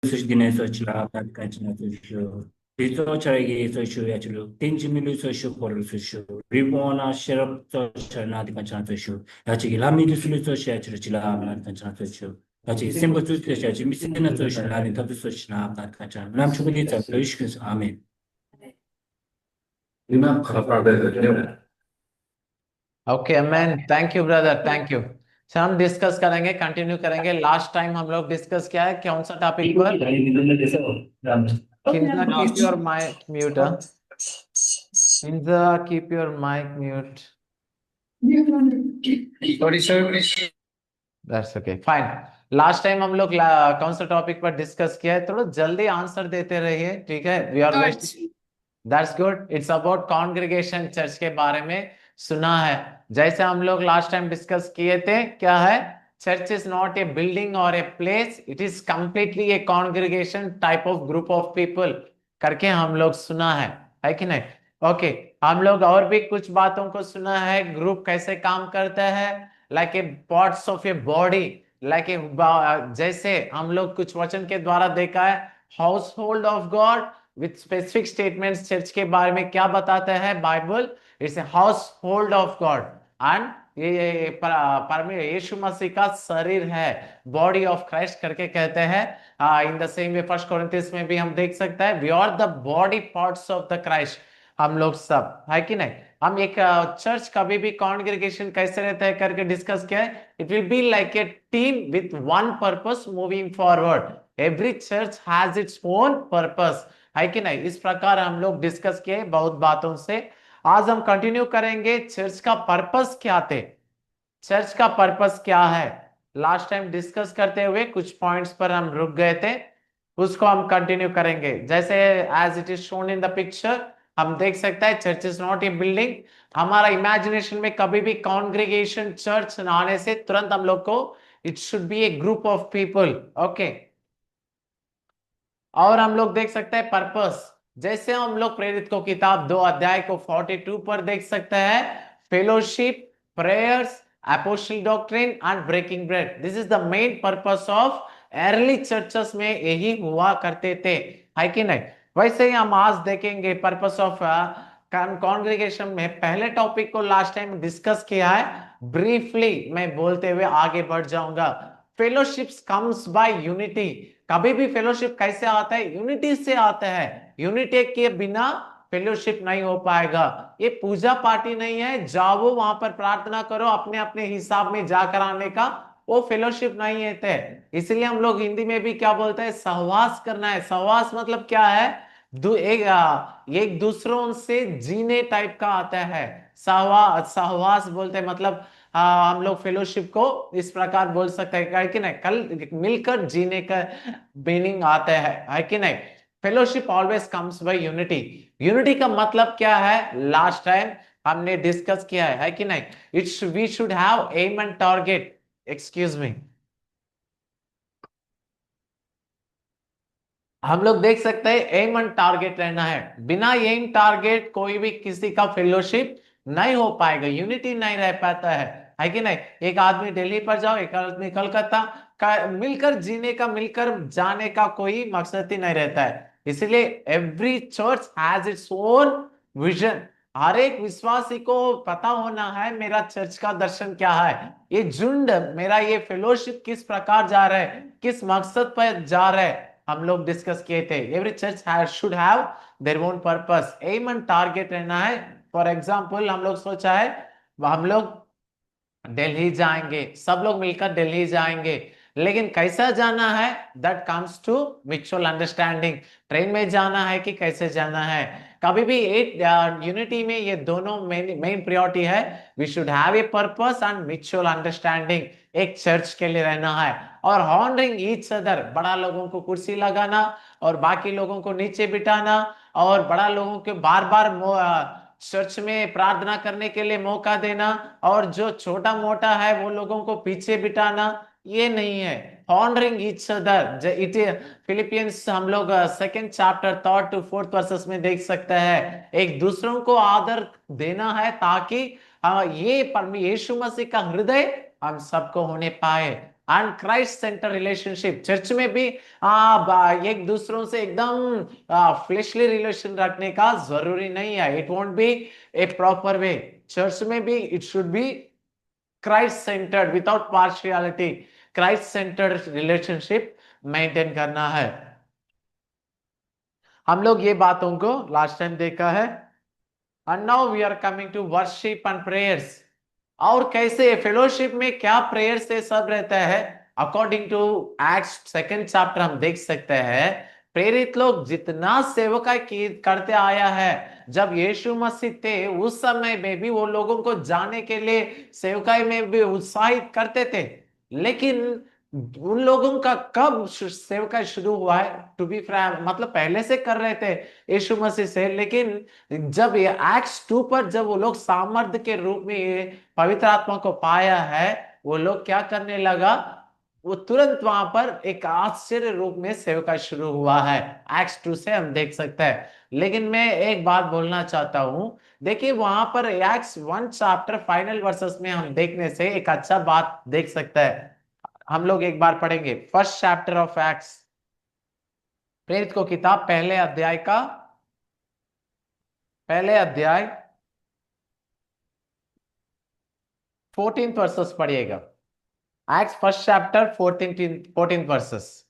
수기네서 지나가다니까지나서 리서처에게서 야출로 땡지밀리서 포르스쇼 리보나 셰럽서 나디까지나서 야치 라미디스리서 야출로 지라마까지나서 야치 심버스서 야치 미스나서 라니 타브서 나디까지나 남추고디서 로이시스 아멘. 이만 खबर okay man, thank you brother, thank you. Sir हम discuss करेंगे, कंटिन्यू करेंगे। लास्ट टाइम हम लोग डिस्कस किया है कौन सा टॉपिक पर? Kinza keep your mic mute. Kinza keep your mic mute. That's okay, fine. Last time हम लोग कौन सा टॉपिक पर डिस्कस किया है? थोड़ा जल्दी आंसर देते रहिए, ठीक है? We are wasting. That's good. It's about congregation, church के बारे में सुना है। जैसे हम लोग लास्ट टाइम डिस्कस किए थे, क्या है? Church is not a building or a place, it is completely a congregation type of group of people करके हम लोग सुना है कि नहीं? ओके। हम लोग और भी कुछ बातों को सुना है, ग्रुप कैसे काम करता है, like a parts of a body, like a, जैसे हम लोग कुछ वचन के द्वारा देखा है, house hold of God with specific statements. Church के बारे में क्या बताता है Bible? It's a house hold of God. And ये परमेश्वर यीशु मसीह का शरीर है, बॉडी ऑफ क्राइस्ट करके कहते हैं। In the same way first Corinthians में भी हम देख सकते हैं, we are the body parts of the Christ. हम लोग सब है कि नहीं? हम एक चर्च कभी भी कॉन्ग्रीगेशन कैसे रहता है करके डिस्कस किया है। It will be like a team with one purpose moving forward. Every church has its own purpose, है कि नहीं? इस प्रकार हम लोग डिस्कस किए बहुत बातों से। आज हम कंटिन्यू करेंगे, चर्च का पर्पस क्या थे, चर्च का पर्पस क्या है। लास्ट टाइम डिस्कस करते हुए कुछ पॉइंट्स पर हम रुक गए थे, उसको हम कंटिन्यू करेंगे। जैसे as it is shown in the picture, हम देख सकते हैं church is not a building. हमारा इमेजिनेशन में कभी भी कॉन्ग्रीगेशन चर्च आने से तुरंत हम लोग को it should be A group of people, okay. और हम लोग देख सकते हैं पर्पस, जैसे हम लोग प्रेरित को किताब 2 अध्याय को 42 पर देख सकते हैं, fellowship, prayers, apostolic doctrine and breaking bread. This is the main purpose of early churches में, यही हुआ करते थे, है कि नहीं? वैसे ही हम आज देखेंगे पर्पस ऑफ कॉन्ग्रीगेशन में। पहले टॉपिक को लास्ट टाइम डिस्कस किया है, ब्रीफली मैं बोलते हुए आगे बढ़ जाऊंगा। Fellowships comes by unity. कभी भी फेलोशिप कैसे आता है? यूनिटी से आता है। यूनिटी के बिना फेलोशिप नहीं हो पाएगा। ये पूजा पार्टी नहीं है, जाओ वहां पर प्रार्थना करो अपने अपने हिसाब में जाकर आने का, वो फेलोशिप नहीं है थे। इसलिए हम लोग हिंदी में भी क्या बोलते हैं? सहवास करना है। सहवास मतलब क्या है? एक दूसरों से जीने टाइप का आता है। सहवास बोलते हैं, मतलब हम लोग फेलोशिप को इस प्रकार बोल सकते हैं कि नहीं, कल मिलकर जीने का मीनिंग आता है कि नहीं? Fellowship always comes by unity. Unity का मतलब क्या है? लास्ट टाइम हमने डिस्कस किया है कि नहीं? It's we should have aim and target. Excuse me, हम लोग देख सकते हैं एम एंड टारगेट रहना है। बिना एम टारगेट कोई भी किसी का फेलोशिप नहीं हो पाएगा, यूनिटी नहीं रह पाता है कि नहीं? एक आदमी दिल्ली पर जाओ, एक आदमी कलकत्ता का, मिलकर जीने का, मिलकर जाने का कोई मकसद ही नहीं रहता है। इसलिए every church has its own vision. हर एक विश्वासी को पता होना है मेरा चर्च का दर्शन क्या है, ये झुंड मेरा, ये फेलोशिप किस प्रकार जा रहा है, किस मकसद पर जा रहा है। हम लोग डिस्कस किए थे every church should have their own purpose, aim and target रहना है। फॉर एग्जांपल हम लोग सोचा है हम लोग दिल्ली जाएंगे, सब लोग मिलकर दिल्ली जाएंगे, लेकिन कैसा जाना है? That comes to mutual understanding. Train में जाना है कि कैसे जाना है? कभी भी एक यूनिटी में ये दोनों मेन प्रायोरिटी है। We should have a purpose and mutual understanding. एक चर्च के लिए रहना है और हॉनरिंग ईच अदर। बड़ा लोगों को कुर्सी लगाना और बाकी लोगों को नीचे बिठाना, और बड़ा लोगों के बार बार चर्च में प्रार्थना करने के लिए मौका देना, और जो छोटा मोटा है वो लोगों को पीछे बिठाना, ये नहीं है। Honouring each other, it Philippians हम लोग second chapter 3rd to 4th versus में देख सकते हैं। एक दूसरों को आदर देना है ताकि ये यीशु मसीह का हृदय हम सबको होने पाए। And Christ centre relationship. Church में भी एक दूसरों से एकदम फ्लेशली रिलेशन रखने का जरूरी नहीं है। It won't be A proper way. Church में भी it should be Christ centred without partiality. Christ centred relationship maintain करना है। हम लोग ये बातों को लास्ट टाइम देखा है। And now we are coming to worship and prayers. और कैसे फेलोशिप में क्या प्रेयर्स से सब रहता है। According to Acts second chapter हम देख सकते हैं प्रेरित लोग जितना सेवकाई की करते आया है, जब यीशु मसीह थे उस समय में भी वो लोगों को जाने के लिए सेवकाई में भी उत्साहित करते थे। लेकिन उन लोगों का कब सेवकाई शुरू हुआ है, टू बी फ्रैंक मतलब पहले से कर रहे थे यीशु मसीह से, लेकिन जब ये एक्ट्स 2 पर जब वो लोग सामर्थ के रूप में ये पवित्र आत्मा को पाया है, वो लोग क्या करने लगा, वो तुरंत वहां पर एक आश्चर्य रूप में सेवकाई शुरू हुआ है। एक्ट्स 2 से हम देख सकते हैं। लेकिन मैं एक बात बोलना चाहता हूं, देखिए वहां पर एक्ट्स 1 चैप्टर फाइनल वर्सेस में हम देखने से एक अच्छा बात देख सकते हैं। हम लोग एक बार पढ़ेंगे फर्स्ट चैप्टर ऑफ एक्ट्स, प्रेरित को किताब पहले अध्याय का पहले अध्याय 14th वर्सेस पढ़िएगा। Acts first chapter 14th versus.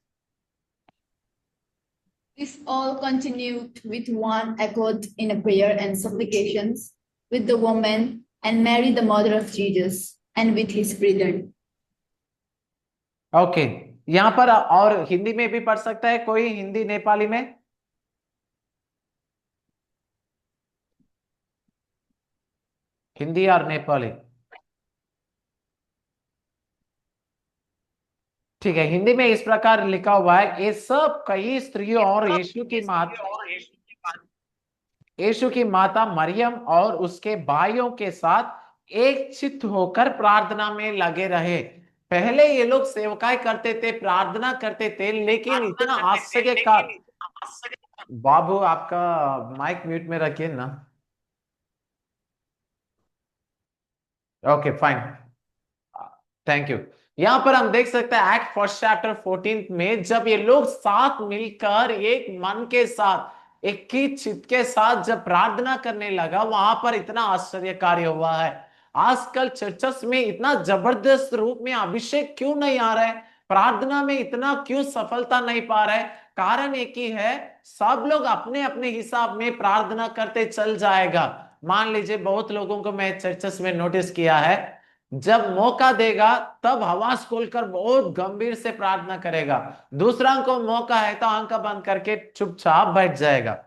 This all continued with one accord in a prayer and supplications with the woman and Mary the mother of Jesus and with his brethren. Okay यहां पर और हिंदी में भी पढ़ सकता है कोई, हिंदी नेपाली में? हिंदी और नेपाली, ठीक है। हिंदी में इस प्रकार लिखा हुआ है, ये सब कई स्त्रियों और यीशु की माता मरियम और उसके भाइयों के साथ एक चित्त होकर प्रार्थना में लगे रहे। पहले ये लोग सेवकाई करते थे, प्रार्थना करते थे, लेकिन इतना आश्चर्य का, बाबू आपका माइक म्यूट में रखिए ना। Okay fine, thank you. यहां पर हम देख सकते हैं एक्ट फर्स्ट चैप्टर 14 में जब ये लोग साथ मिलकर एक मन के साथ एक ही चित्त के साथ जब प्रार्थना करने लगा, वहां पर इतना आश्चर्य कार्य हुआ है। आजकल चर्चस में इतना जबरदस्त रूप में अभिषेक क्यों नहीं आ रहा है, प्रार्थना में इतना क्यों सफलता नहीं पा रहा है? कारण एक ही है, सब लोग अपने अपने हिसाब में प्रार्थना करते चल जाएगा। मान लीजिए बहुत लोगों को मैं चर्चस में नोटिस किया है, जब मौका देगा तब आवाज खोलकर बहुत गंभीर से प्रार्थना करेगा, दूसरा को मौका है तो आंख बंद करके चुपचाप बैठ जाएगा।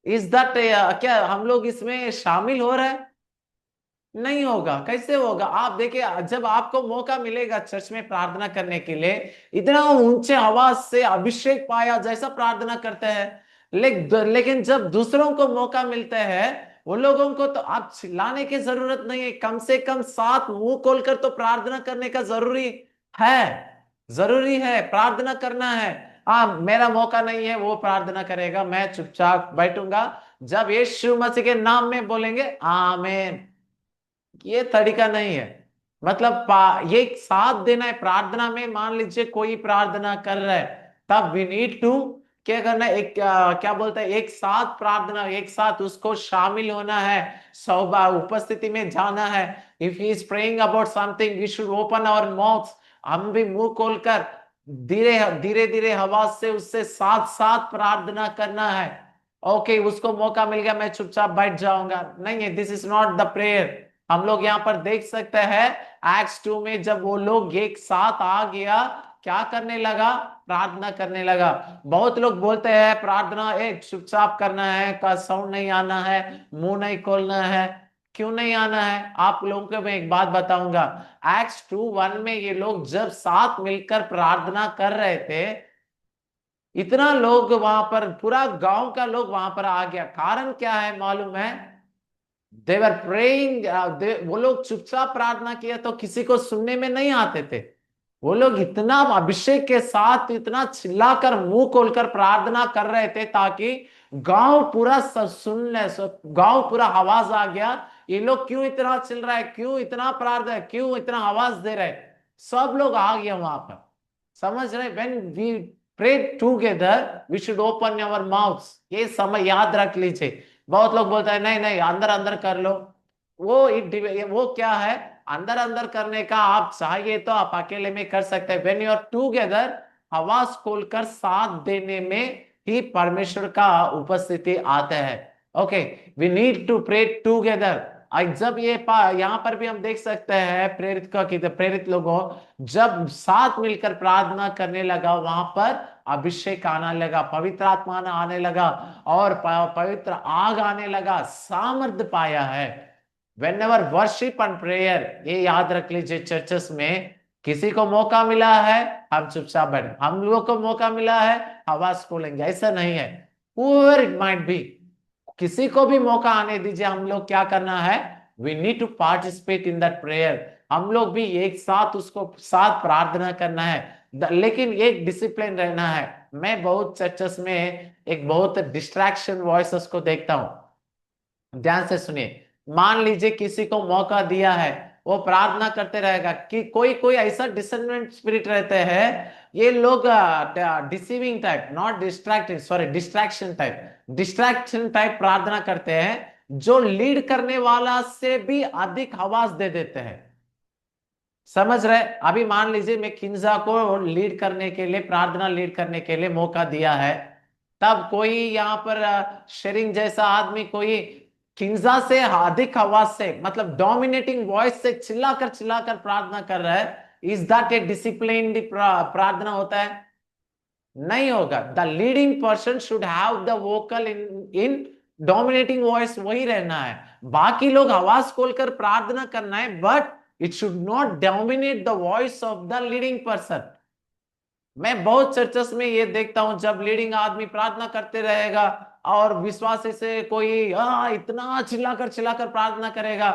इज दैट क्या हम लोग इसमें शामिल हो रहे हैं? नहीं होगा। कैसे होगा? आप देखिए, जब आपको मौका मिलेगा चर्च में प्रार्थना करने के लिए, इतना ऊंचे आवाज से अभिषेक पाया जैसा प्रार्थना करते हैं, लेकिन जब दूसरों को मौका मिलता है, वो लोगों को तो आप चिल्लाने की जरूरत नहीं है, कम से कम साथ मुंह खोलकर तो प्रार्थना करने का जरूरी है प्रार्थना करना है। हाँ मेरा मौका नहीं है, वो प्रार्थना करेगा, मैं चुपचाप बैठूंगा, जब यीशु मसीह के नाम में बोलेंगे आमीन। ये तरीका नहीं है। मतलब ये साथ देना है प्रार्थना में। मान लीजिए कोई प्रार्थना कर रहा है, तब वी नीड टू क्या करना है, एक क्या बोलता है, एक साथ प्रार्थना, एक साथ उसको शामिल होना है, सौबा उपस्थिति में जाना है। If he is praying about something we should open our mouth, हम भी मुंह खोलकर धीरे धीरे धीरे आवाज से उससे साथ साथ प्रार्थना करना है। ओके उसको मौका मिल गया, मैं चुपचाप बैठ जाऊंगा, नहीं है, this is not the prayer. हम लोग यहाँ पर देख सकते हैं एक्ट्स 2 में जब वो लोग एक साथ आ गया, क्या करने लगा, प्रार्थना करने लगा। बहुत लोग बोलते हैं प्रार्थना एक चुपचाप करना है, का साउंड नहीं आना है, मुंह नहीं खोलना है। क्यों नहीं आना है? आप लोगों को मैं एक बात बताऊंगा। एक्ट्स 2:1 में ये लोग जब साथ मिलकर प्रार्थना कर रहे थे, इतना लोग वहां पर, पूरा गांव का लोग वहां पर आ गया। कारण क्या है मालूम है? They were praying, वो लोग चुपचाप प्रार्थना किया तो किसी को सुनने में नहीं आते थे। वो लोग इतना अभिषेक के साथ इतना चिल्लाकर मुंह खोलकर प्रार्थना कर रहे थे ताकि गांव पूरा सुन ले, गांव पूरा आवाज आ गया, ये लोग क्यों इतना चिल रहा है, क्यों इतना प्रार्थना, क्यों इतना आवाज दे रहे हैं। सब लोग आ गए वहां पर, समझ रहे? When we pray together we should open our mouths, ये समय याद रख लीजिए। बहुत लोग बोलते हैं नहीं नहीं अंदर अंदर कर लो, वो क्या है, अंदर अंदर करने का आप चाहिए तो आप अकेले में कर सकते हैं। व्हेन यू आर टुगेदर, आवाज खोलकर साथ देने में ही परमेश्वर का उपस्थिति आते हैं। Okay, we need to pray together. जब यहाँ पर भी हम देख सकते हैं प्रेरित का कि प्रेरित लोगों जब साथ मिलकर प्रार्थना करने लगा, वहां पर अभिषेक आने लगा, पवित्र आत्मा आने लगा और पवित्र आग आने लगा, सामर्थ पाया है। When ever worship and prayer, ये याद रख लीजिए, चर्चेस में किसी को मौका मिला है हम चुपचाप बैठ, हम लोगों को मौका मिला है आवाज खोलेंगे, ऐसा नहीं है। whoever it might be, किसी को भी मौका आने दीजिए, हम लोग क्या करना है, we need to participate in that prayer. हम लोग भी एक साथ उसको साथ प्रार्थना करना है, लेकिन एक डिसिप्लिन रहना है। मैं बहुत चर्चेस में एक बहुत डिस्ट्रैक्शन वॉइसेस को देखता हूं, ध्यान से सुनिए। मान लीजिए किसी को मौका दिया है, वो प्रार्थना करते रहेगा कि कोई कोई ऐसा डिसर्निमेंट स्पिरिट रहते हैं, ये लोग deceiving type, not distracted, sorry distraction type प्रार्थना करते हैं, जो लीड करने वाला से भी अधिक आवाज दे देते हैं। समझ रहे? अभी मान लीजिए मैं किंजा को लीड करने के लिए, प्रार्थना लीड करने के लिए मौका दिया है, तब कोई यहाँ पर शेरिंग जैसा आदमी कोई किंजा से अधिक आवाज से, मतलब डोमिनेटिंग वॉइस से चिल्लाकर प्रार्थना कर रहा है, इज दैट ए डिसिप्लिन्ड प्रार्थना होता है? नहीं होगा। The leading person should have the vocal in dominating voice, वही रहना है। बाकी लोग आवाज खोलकर प्रार्थना करना है, but it should not dominate the voice of the leading person. मैं बहुत चर्चेस में ये देखता हूं, जब लीडिंग आदमी प्रार्थना करते रहेगा और विश्वासी से कोई इतना चिल्लाकर प्रार्थना करेगा,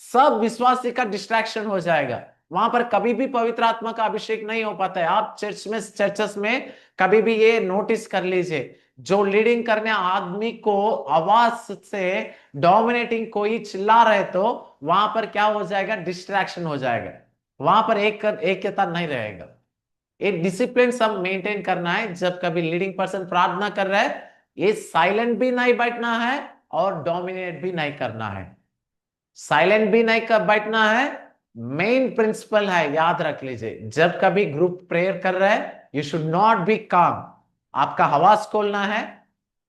सब विश्वासी का डिस्ट्रैक्शन हो जाएगा, वहां पर कभी भी पवित्र आत्मा का अभिषेक नहीं हो पाता है। आप चर्चेस में कभी भी ये नोटिस कर लीजिए, जो लीडिंग करने आदमी को आवाज से डोमिनेटिंग कोई चिल्ला रहे तो वहां पर क्या हो जाएगा, डिस्ट्रैक्शन हो जाएगा, वहां पर एकता नहीं रहेगा। एक डिसिप्लिन सब मेंटेन करना है। जब कभी लीडिंग पर्सन प्रार्थना कर रहा है, ये साइलेंट भी नहीं बैठना है और डोमिनेट भी नहीं करना है, साइलेंट भी नहीं कर बैठना है। मेन प्रिंसिपल है, याद रख लीजिए, जब कभी ग्रुप प्रेयर कर रहा है, यू शुड नॉट बी काम, आपका आवाज खोलना है,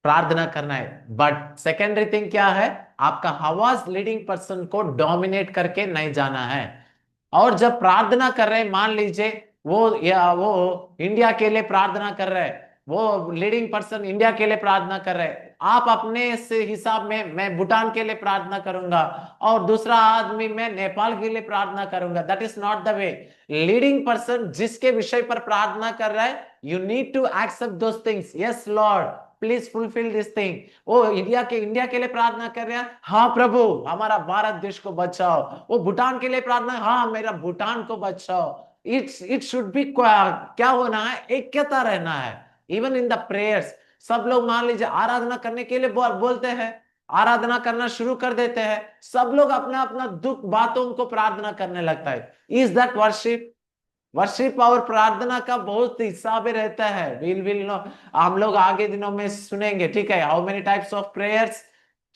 प्रार्थना करना है, बट सेकेंडरी थिंग क्या है, आपका आवाज लीडिंग पर्सन को डोमिनेट करके नहीं जाना है। और जब प्रार्थना कर रहे हैं, मान लीजिए वो इंडिया के लिए प्रार्थना कर रहे हैं, वो लीडिंग पर्सन इंडिया के लिए प्रार्थना कर रहे हैं, आप अपने से हिसाब में, मैं भूटान के लिए प्रार्थना करूंगा और दूसरा आदमी मैं नेपाल के लिए प्रार्थना करूंगा, that is not the way. Leading person जिसके विषय पर प्रार्थना कर रहा है, you need to accept those things, yes Lord please fulfil this thing. वो इंडिया के लिए प्रार्थना कर रहे हैं, हाँ प्रभु हमारा भारत देश को बचाओ। वो भूटान के लिए प्रार्थना, हाँ मेरा भूटान को बचाओ। इट शुड बी क्या होना है, ऐक्यता रहना है। इवन इन द प्रेयर्स, सब लोग मान लीजिए आराधना करने के लिए बोलते हैं, आराधना करना शुरू कर देते हैं, सब लोग अपना अपना दुख बातों को प्रार्थना करने लगता है। Is that worship? वर्शिप और प्रार्थना का बहुत हिसाब रहता है। विल नो, हम लोग आगे दिनों में सुनेंगे, ठीक है, how many types of prayers,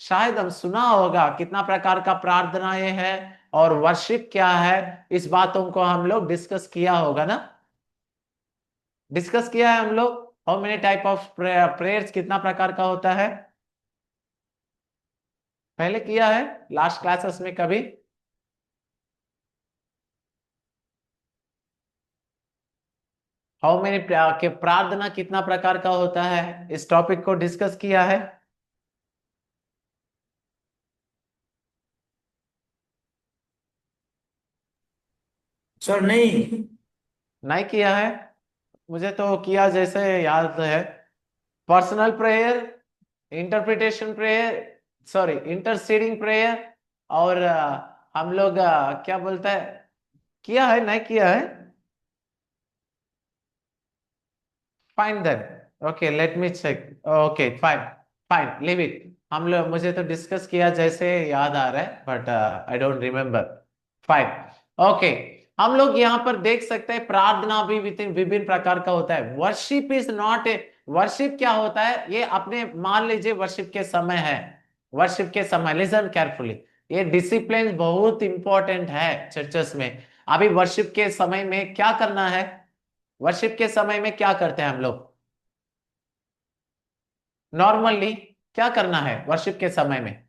शायद हम सुना होगा कितना प्रकार का प्रार्थनाएं है और वर्शिप क्या है, इस बातों को हम लोग डिस्कस किया होगा ना, डिस्कस किया है हम लोग। How many type of prayers, कितना प्रकार का होता है, पहले किया है लास्ट क्लासेस में कभी? हाउ मेनी के प्रार्थना कितना प्रकार का होता है, इस टॉपिक को डिस्कस किया है? सर नहीं। नहीं किया है? मुझे तो किया जैसे याद है। Personal prayer, interpretation prayer, sorry interceding prayer, और हम लोग क्या बोलता है, किया है नहीं किया है? Fine then, okay let me check, okay fine, fine leave it. हम लोग, मुझे तो डिस्कस किया जैसे याद आ रहा है, but I don't remember. Fine, okay. हम लोग यहाँ पर देख सकते हैं प्रार्थना भी विभिन्न प्रकार का होता है। Worship is not A, worship क्या होता है, ये अपने मान लीजिए वर्शिप के समय है, वर्शिप के समय लिसन केयरफुली, ये डिसिप्लिन बहुत इंपॉर्टेंट है चर्चेस में। अभी वर्शिप के समय में क्या करना है, वर्शिप के समय में क्या करते हैं हम लोग नॉर्मली, क्या करना है वर्शिप के समय में?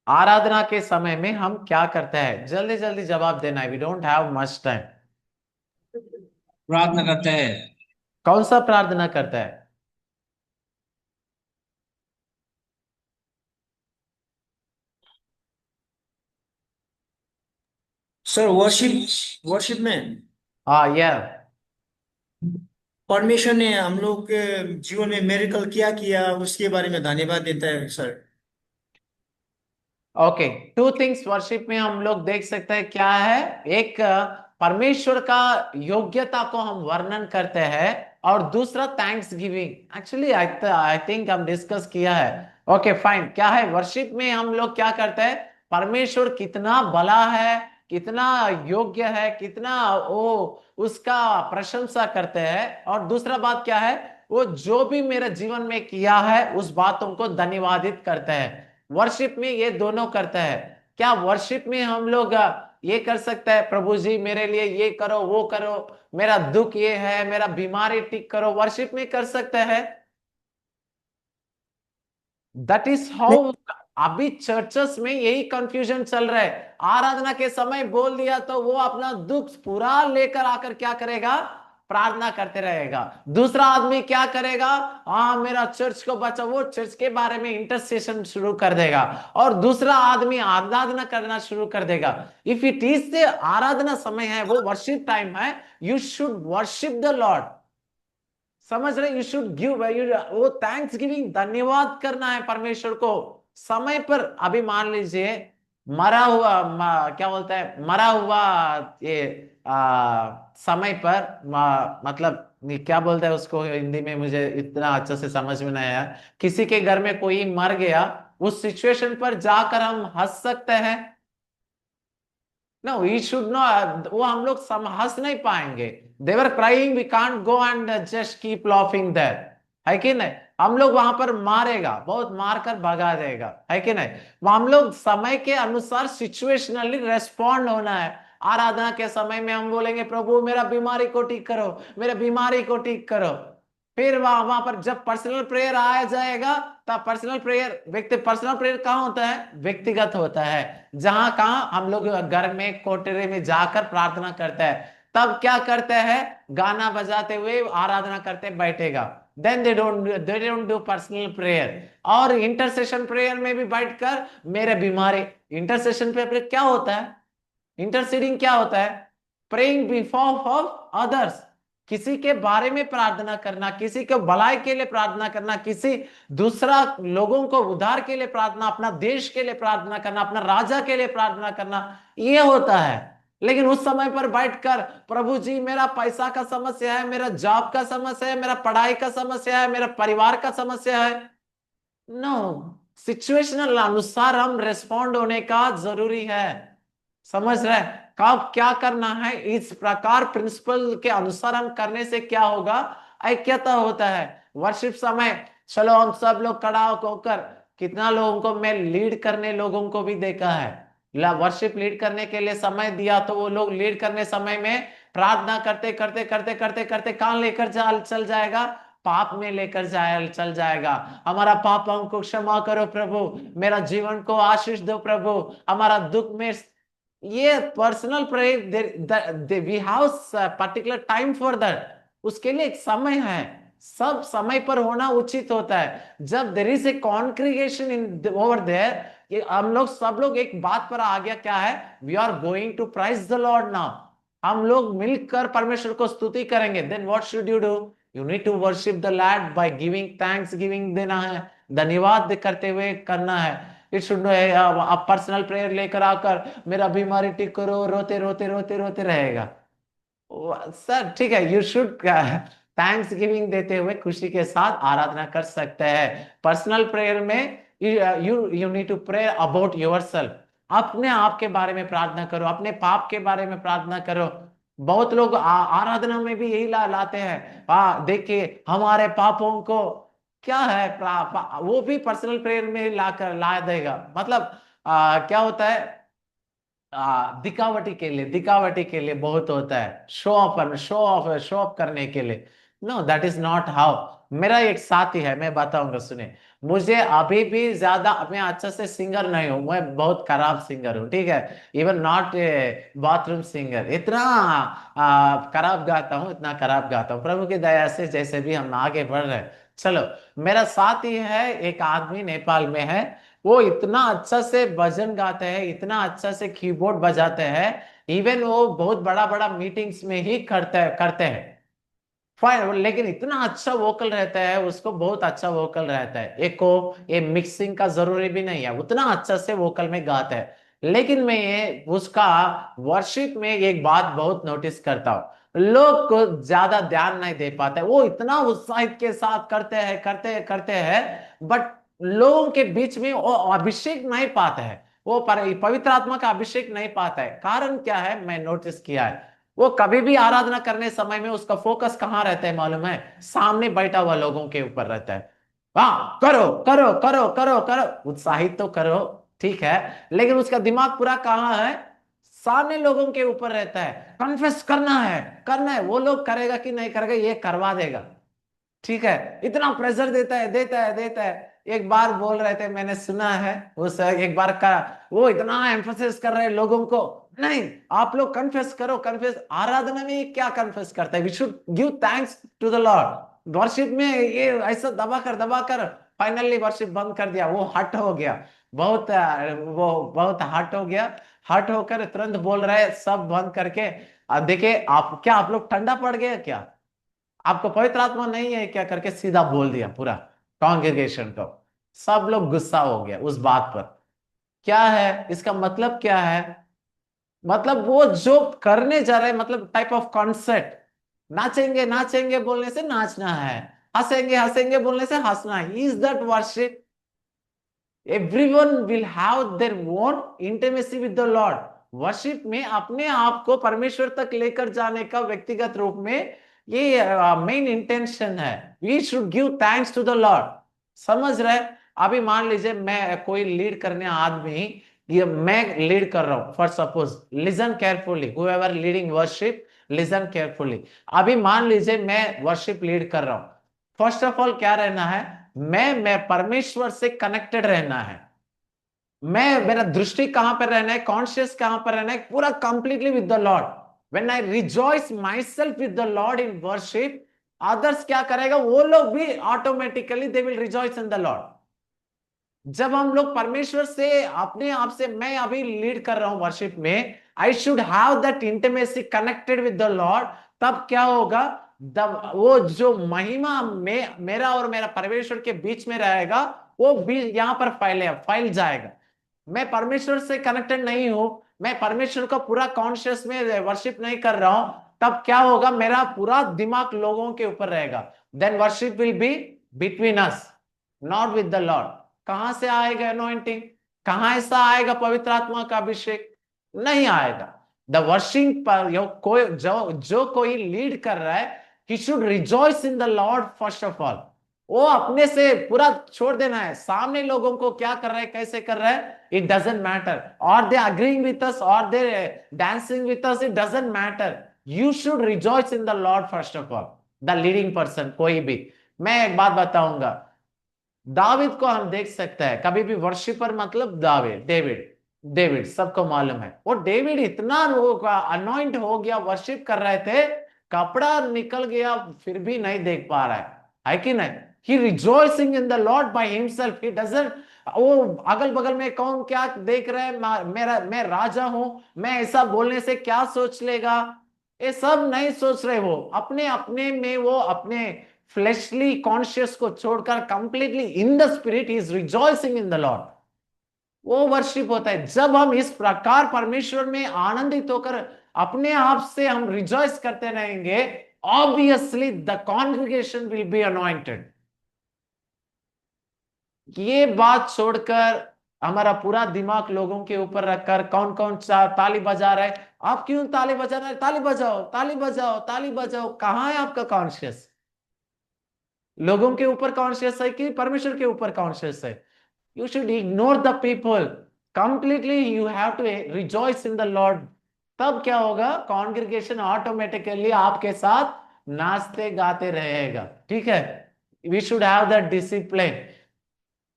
आराधना के समय में हम क्या करते हैं? जल्दी जल्दी जवाब देना है, we don't have much time. प्रार्थना करते हैं। कौन सा प्रार्थना करता है? सर वर्शिप, वर्शिप में हाँ ये परमेश्वर ने हम लोग के जीवन में मेरेकल क्या किया उसके बारे में धन्यवाद देता है sir. Okay, two things worship में हम लोग देख सकते हैं, क्या है, एक परमेश्वर का योग्यता को हम वर्णन करते हैं, और दूसरा thanks giving. Actually I think हम डिस्कस किया है। ओके फाइन, क्या है वर्शिप में हम लोग क्या करते हैं, परमेश्वर कितना भला है, कितना योग्य है, कितना वो उसका प्रशंसा करते हैं, और दूसरा बात क्या है, वो जो भी मेरे जीवन में किया है उस बातों को धन्यवादित करते हैं। वर्शिप में ये दोनों करता है। क्या वर्शिप में हम लोग ये कर सकते हैं, प्रभु जी मेरे लिए ये करो वो करो, मेरा दुख ये है, मेरा बीमारी ठीक करो, वर्शिप में कर सकते हैं? That is how. अभी चर्चेस में यही कंफ्यूजन चल रहा है, आराधना के समय बोल दिया तो वो अपना दुख पूरा लेकर आकर क्या करेगा, प्रार्थना करते रहेगा। दूसरा आदमी क्या करेगा, हाँ मेरा चर्च को बचा, वो चर्च के बारे में इंटरसेशन शुरू कर देगा, और दूसरा आदमी आराधना करना शुरू कर देगा। इफ इट इज द आराधना समय है, वो वर्शिप टाइम है, you should worship the Lord. समझ रहे, यू शुड गिव, वो थैंक्स गिविंग, धन्यवाद करना है परमेश्वर को समय पर। अभी मान लीजिए मरा हुआ क्या बोलता है, मरा हुआ ये समय पर मतलब ये क्या बोलता है उसको हिंदी में, मुझे इतना अच्छा से समझ में नहीं आया। किसी के घर में कोई मर गया, उस सिचुएशन पर जाकर हम हंस सकते हैं? नो वी शुड नॉट, वो हम लोग हंस नहीं पाएंगे। They're crying, we can't go and just keep laughing that, है कि नहीं? हम लोग वहां पर मारेगा, बहुत मार कर भगा देगा, है कि नहीं? हम लोग समय के अनुसार सिचुएशनली रेस्पॉन्ड होना है। आराधना के समय में हम बोलेंगे प्रभु मेरा बीमारी को ठीक करो, मेरा बीमारी को ठीक करो। फिर वहां वहां पर जब पर्सनल प्रेयर आया जाएगा, तब पर्सनल प्रेयर, व्यक्ति पर्सनल प्रेयर कहाँ होता है, व्यक्तिगत होता है, जहां कहा हम लोग घर में कोठरी में जाकर प्रार्थना करते हैं। तब क्या करते हैं, गाना बजाते हुए आराधना करते बैठेगा। Then they don't do personal prayer. और इंटरसेशन प्रेयर में भी बैठकर मेरे बीमारी, इंटरसेशन प्रेयर क्या होता है, इंटरसीडिंग क्या होता है, प्रेइंग बिफोर ऑफ अदर्स, किसी के बारे में प्रार्थना करना, किसी के भलाई के लिए प्रार्थना करना, किसी दूसरा लोगों को उद्धार के लिए प्रार्थना, अपना देश के लिए प्रार्थना करना, अपना राजा के लिए प्रार्थना करना, ये होता है। लेकिन उस समय पर बैठकर प्रभु जी मेरा पैसा का समस्या है, मेरा जॉब का समस्या है, मेरा पढ़ाई का समस्या है, मेरा परिवार का समस्या है, नो, सिचुएशनल अनुसार हम रेस्पॉन्ड होने का जरूरी है। समझ रहे हैं? कब क्या करना है, इस प्रकार प्रिंसिपल के अनुसार हम करने से क्या होगा, ऐक्यता होता है। वर्शिप समय चलो हम सब लोग खड़ा होकर, कितना लोगों को मैं लीड करने लोगों को भी देखा है, वर्शिप लीड करने के लिए समय दिया तो वो लोग लीड करने समय में प्रार्थना करते करते करते करते करते कहां लेकर चल जाएगा, पाप में लेकर जाए चल जाएगा। हमारा पापों को क्षमा करो प्रभु, मेरा जीवन को आशीष दो प्रभु, हमारा दुख में, ये personal prayer, we have particular time for that, उसके लिए एक समय है, सब समय पर होना उचित होता है। जब there is a congregation in over there, ये हम लोग सब लोग एक बात पर आ गया, क्या है, we are going to praise the Lord now, हम लोग मिलकर परमेश्वर को स्तुति करेंगे। Then what should you do, you need to worship the Lord by giving thanks giving, देना है, धन्यवाद करते हुए करना है। इट शुड, आप पर्सनल प्रेयर लेकर आकर मेरा बीमारी ठीक करो, रोते रोते रोते रोते रहेगा सर, ठीक है, यू शुड थैंक्स गिविंग देते हुए खुशी के साथ आराधना कर सकते हैं। पर्सनल प्रेयर में you need to pray about yourself. अपने आप के बारे में प्रार्थना करो, अपने पाप के बारे में प्रार्थना करो। बहुत लोग आराधना में भी यही लाते हैं, देखिए हमारे पापों को क्या है, वो भी पर्सनल प्रेयर में ला देगा। मतलब क्या होता है, दिखावटी के लिए बहुत होता है, शो ऑफ करने के लिए। No, that is not how. मेरा एक साथी है, मैं बताऊंगा, सुने। मुझे अभी भी ज्यादा, मैं अच्छा से सिंगर नहीं हूं, मैं बहुत खराब सिंगर हूँ, ठीक है। Even not a bathroom singer, इतना खराब गाता हूँ, इतना खराब गाता हूँ। प्रभु की दया से जैसे भी हम आगे बढ़ रहे हैं। चलो, मेरा साथी है, एक आदमी नेपाल में है। वो इतना अच्छा से भजन गाते हैं, इतना अच्छा से कीबोर्ड बजाते हैं। इवन वो बहुत बड़ा बड़ा मीटिंग्स में ही करते हैं। फाइन, लेकिन इतना अच्छा वोकल रहता है, उसको बहुत अच्छा वोकल रहता है। एक को ये मिक्सिंग का जरूरी भी नहीं है, उतना अच्छा से वोकल में गाता है। लेकिन मैं ये उसका वर्शिप में एक बात बहुत नोटिस करता हूँ, लोग को ज्यादा ध्यान नहीं दे पाते। वो इतना उत्साहित के साथ करते हैं, बट लोगों के बीच में वो अभिषेक नहीं पाते हैं, वो पवित्र आत्मा का अभिषेक नहीं पाता है। कारण क्या है, मैं नोटिस किया है, वो कभी भी आराधना करने समय में उसका फोकस कहाँ रहता है मालूम है? सामने बैठा हुआ लोगों के ऊपर रहता है। हाँ, करो करो करो करो करो, उत्साहित तो करो, ठीक है, लेकिन उसका दिमाग पूरा कहाँ है? सामने लोगों के ऊपर रहता है। कन्फेस करना है, वो लोग करेगा कि नहीं करेगा, ये करवा देगा, ठीक है। इतना प्रेशर देता है। एक बार बोल रहे थे, मैंने सुना है, उस एक बार का वो इतना एम्फोसिस कर रहे हैं लोगों को, नहीं आप लोग कन्फेस करो, कन्फेस। आराधना में क्या कन्फेस करता है? We should give thanks to the Lord. Worship में ये ऐसा दबा कर फाइनली वर्शिप बंद कर दिया, वो हट हो गया, वो बहुत हट हो गया। हट होकर तुरंत बोल रहे हैं सब बंद करके, देखिए आप लोग ठंडा पड़ गए क्या? आपको पवित्र आत्मा नहीं है क्या? करके सीधा बोल दिया पूरा कांग्रेगेशन को। सब लोग गुस्सा हो गया उस बात पर। क्या है इसका मतलब? क्या है मतलब? वो जो करने जा रहे हैं, मतलब टाइप ऑफ कॉन्सेप्ट, नाचेंगे नाचेंगे बोलने से नाचना है, हंसेंगे हंसेंगे बोलने से हंसना है, is that worship? Everyone will have their own intimacy with the Lord. Worship में अपने आप को परमेश्वर तक लेकर जाने का व्यक्तिगत रूप में ये मेन इंटेंशन है। We should give thanks to the Lord. समझ रहे? अभी मान लीजिए मैं कोई लीड करने आदमी, ये मैं लीड कर रहा हूं, for suppose, listen carefully, whoever leading worship, listen carefully. अभी मान लीजिए मैं वर्शिप लीड कर रहा हूं। फर्स्ट ऑफ ऑल क्या रहना है? मैं परमेश्वर से कनेक्टेड रहना है। मेरा दृष्टि कहां पर रहना है, कॉन्शियस कहां पर रहना है? पूरा completely with the Lord. When I rejoice my self with the Lord in worship, others क्या करेगा? वो लोग भी automatically they will rejoice in the Lord. जब हम लोग परमेश्वर से अपने आप से, मैं अभी लीड कर रहा हूं वर्शिप में, I should have that intimacy connected with the Lord. तब क्या होगा? वो जो महिमा में मेरा और मेरा परमेश्वर के बीच में रहेगा, वो बीच यहां पर फैल जाएगा। मैं परमेश्वर से कनेक्टेड नहीं हूं, मैं परमेश्वर का पूरा कॉन्शियस में वर्शिप नहीं कर रहा हूं, तब क्या होगा? मेरा पूरा दिमाग लोगों के ऊपर रहेगा। Then worship will be between us, not with the Lord. कहां से आएगा अनॉइंटिंग? कहां ऐसा आएगा पवित्र आत्मा का अभिषेक? नहीं आएगा। द वर्शिंग पर जो कोई लीड कर रहा है, he should rejoice in the Lord first of all. वो अपने से पूरा छोड़ देना है। सामने लोगों को क्या कर रहा है, कैसे कर रहा है, इट डजेंट मैटर। और दे अग्रीइंग विथ अस और they dancing with us, it doesn't matter. You should rejoice in the Lord first of all, the leading person कोई भी। मैं एक बात बताऊंगा, दाविद को हम देख सकते हैं, कभी भी वर्शिपर मतलब दाविद, डेविड। डेविड सबको मालूम है, वो डेविड इतना अनॉइंट हो गया, वर्शिप कर रहे थे, कपड़ा निकल गया, फिर भी नहीं देख पा रहा है कि नहीं? He rejoicing in the Lord by himself, he doesn't, वो अगल बगल में कौन क्या देख रहे हैं, मैं राजा हूं, मैं ऐसा बोलने से क्या सोच लेगा, ये सब नहीं सोच रहे। वो अपने अपने में, वो अपने फ्लेशली कॉन्शियस को छोड़कर completely in the spirit is rejoicing in the Lord. वो वर्शिप होता है। जब हम इस प्रकार परमेश्वर में आनंदित होकर अपने आप से हम रिजॉइस करते रहेंगे, obviously the congregation will be anointed. ये बात छोड़कर हमारा पूरा दिमाग लोगों के ऊपर रखकर कौन कौन सा ताली बजा रहा है, आप क्यों ताली बजा रहे हैं, ताली बजाओ ताली बजाओ ताली बजाओ, कहाँ है आपका कॉन्शियस? लोगों के ऊपर कॉन्शियस है कि परमेश्वर के ऊपर कॉन्शियस है? You should ignore the people completely. You have to rejoice in the Lord. तब क्या होगा, कॉन्ग्रेगेशन ऑटोमेटिकली आपके साथ नाचते गाते रहेगा, ठीक है? We should have the discipline.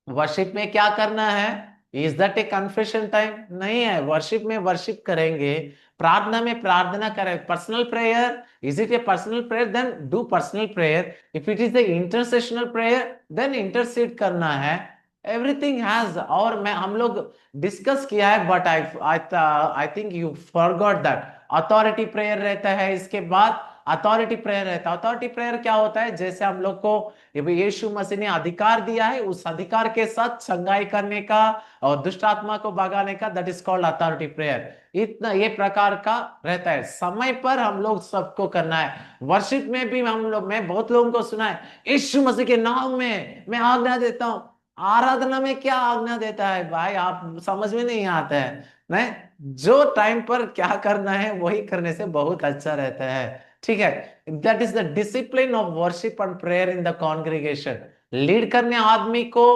Worship में क्या करना है? Is that a confession time? नहीं है। वर्शिप में वर्शिप करेंगे, प्रार्थना में प्रार्थना करें। Personal prayer, is it a personal prayer? Then do personal prayer. If it is a intercessional prayer, then intercede करना है। एवरीथिंग हैज, और मैं हम लोग डिस्कस किया है, but I think you forgot that authority prayer रहता है, इसके बाद अथॉरिटी प्रेयर रहता है। अथॉरिटी प्रेयर क्या होता है? जैसे हम लोग को यीशु मसीह ने अधिकार दिया है, उस अधिकार के साथ चंगाई करने का और दुष्ट आत्मा को भगाने का, that is called authority prayer. इतना ये प्रकार का रहता है। समय पर हम लोग सबको करना है। वर्शिप में भी हम लोग, मैं बहुत लोगों को सुना है, यीशु मसीह के नाम में मैं आज्ञा देता हूं। आराधना में क्या आज्ञा देता है भाई? आप समझ में नहीं आता है। नहीं, जो टाइम पर क्या करना है वही करने से बहुत अच्छा रहता है, ठीक है? That is the discipline of worship and prayer in the congregation. Lead करने आदमी को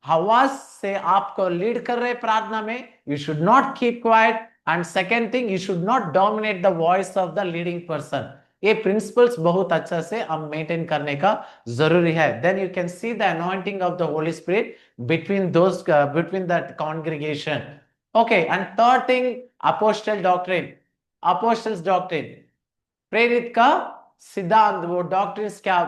हवास से आपको लीड कर रहे प्रार्थना में, you should not keep quiet. And second thing, you should not dominate the voice of the leading person. ये प्रिंसिपल्स बहुत अच्छा से हम मेंटेन करने का जरूरी है। Then you can see the anointing of the Holy Spirit between those between that congregation. Okay, and third thing, apostle doctrine. Apostles doctrine, प्रेरित का सिद्धांत, वो डॉक्ट्रिन्स क्या,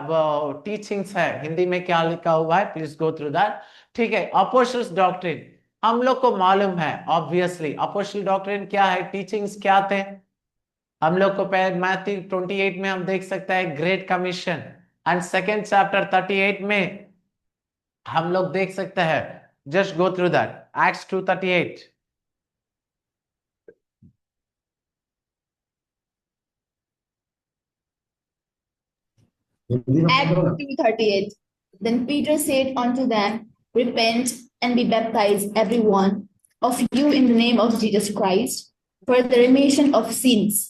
टीचिंग्स है, हिंदी में क्या लिखा हुआ है, प्लीज गो थ्रू दैट, ठीक है? अपोस्टल्स डॉक्ट्रिन हम लोग को मालूम है ऑब्वियसली। अपोस्टल डॉक्ट्रिन क्या है, टीचिंग्स क्या थे? हम लोग को पहले मैथ्यू 28 में हम देख सकते हैं great commission, and second chapter 38 में हम लोग देख सकते हैं, just go through that, acts 2:38। Act 2:38. Then Peter said unto them, Repent and be baptized, every one of you, in the name of Jesus Christ, for the remission of sins,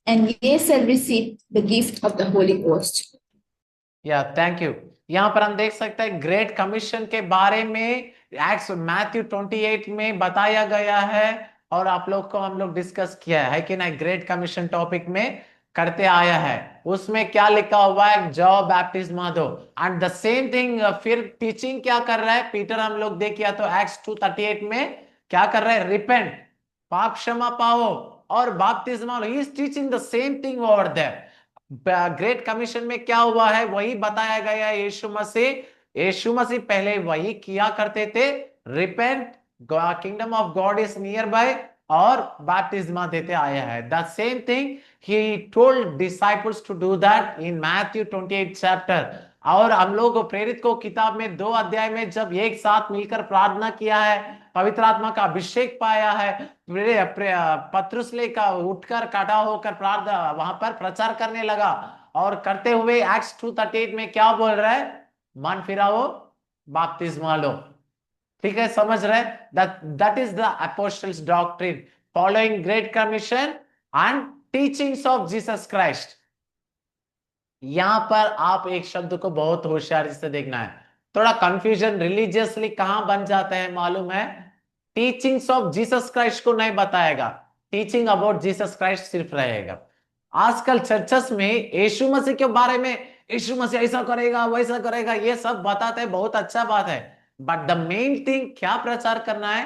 and ye shall receive the gift of the Holy Ghost. या thank you. यहां पर हम देख सकते हैं great commission के बारे में एक्ट्स मैथ्यू 28 में बताया गया है, और आप लोग को हम लोग डिस्कस किया है कि नहीं, ग्रेट कमीशन टॉपिक में करते आया है। उसमें क्या लिखा हुआ है, जाओ बैप्टिस्मा दो, एंड द सेम थिंग। फिर टीचिंग क्या कर रहा है पीटर, हम लोग देखिए तो एक्ट्स 2:38 में क्या कर रहा है, रिपेंट, पाप क्षमा पाओ और बपतिस्मा लो। He is teaching the same thing over there. Great commission में क्या हुआ है वही बताया गया है। यीशु मसीह पहले वही किया करते थे, repent, kingdom of God is near by, और बैप्टिज्मा देते आया है। द सेम थिंग ही told disciples to do that in Matthew 28 chapter. और हम लोग प्रेरित को किताब में 2 अध्याय में जब एक साथ मिलकर प्रार्थना किया है, पवित्र आत्मा का अभिषेक पाया है, पत्रुस लेका उठकर खड़ा होकर प्रार्थना वहां पर प्रचार करने लगा, और करते हुए एक्ट्स 2:38 में क्या बोल रहा है, मन फिराओ बपतिस्मा लो, ठीक है? समझ रहे? That is the apostles doctrine, following great commission and teachings of Jesus Christ. यहां पर आप एक शब्द को बहुत होशियारी से देखना है, थोड़ा कंफ्यूजन रिलीजियसली कहां बन जाता है मालूम है? टीचिंग्स ऑफ जीसस क्राइस्ट को नहीं बताएगा, टीचिंग अबाउट जीसस क्राइस्ट सिर्फ रहेगा। आजकल चर्चेस में यीशु मसीह के बारे में, यीशु मसीह ऐसा करेगा वैसा करेगा, ये सब बताते हैं, बहुत अच्छा बात है, बट द मेन थिंग क्या प्रचार करना है?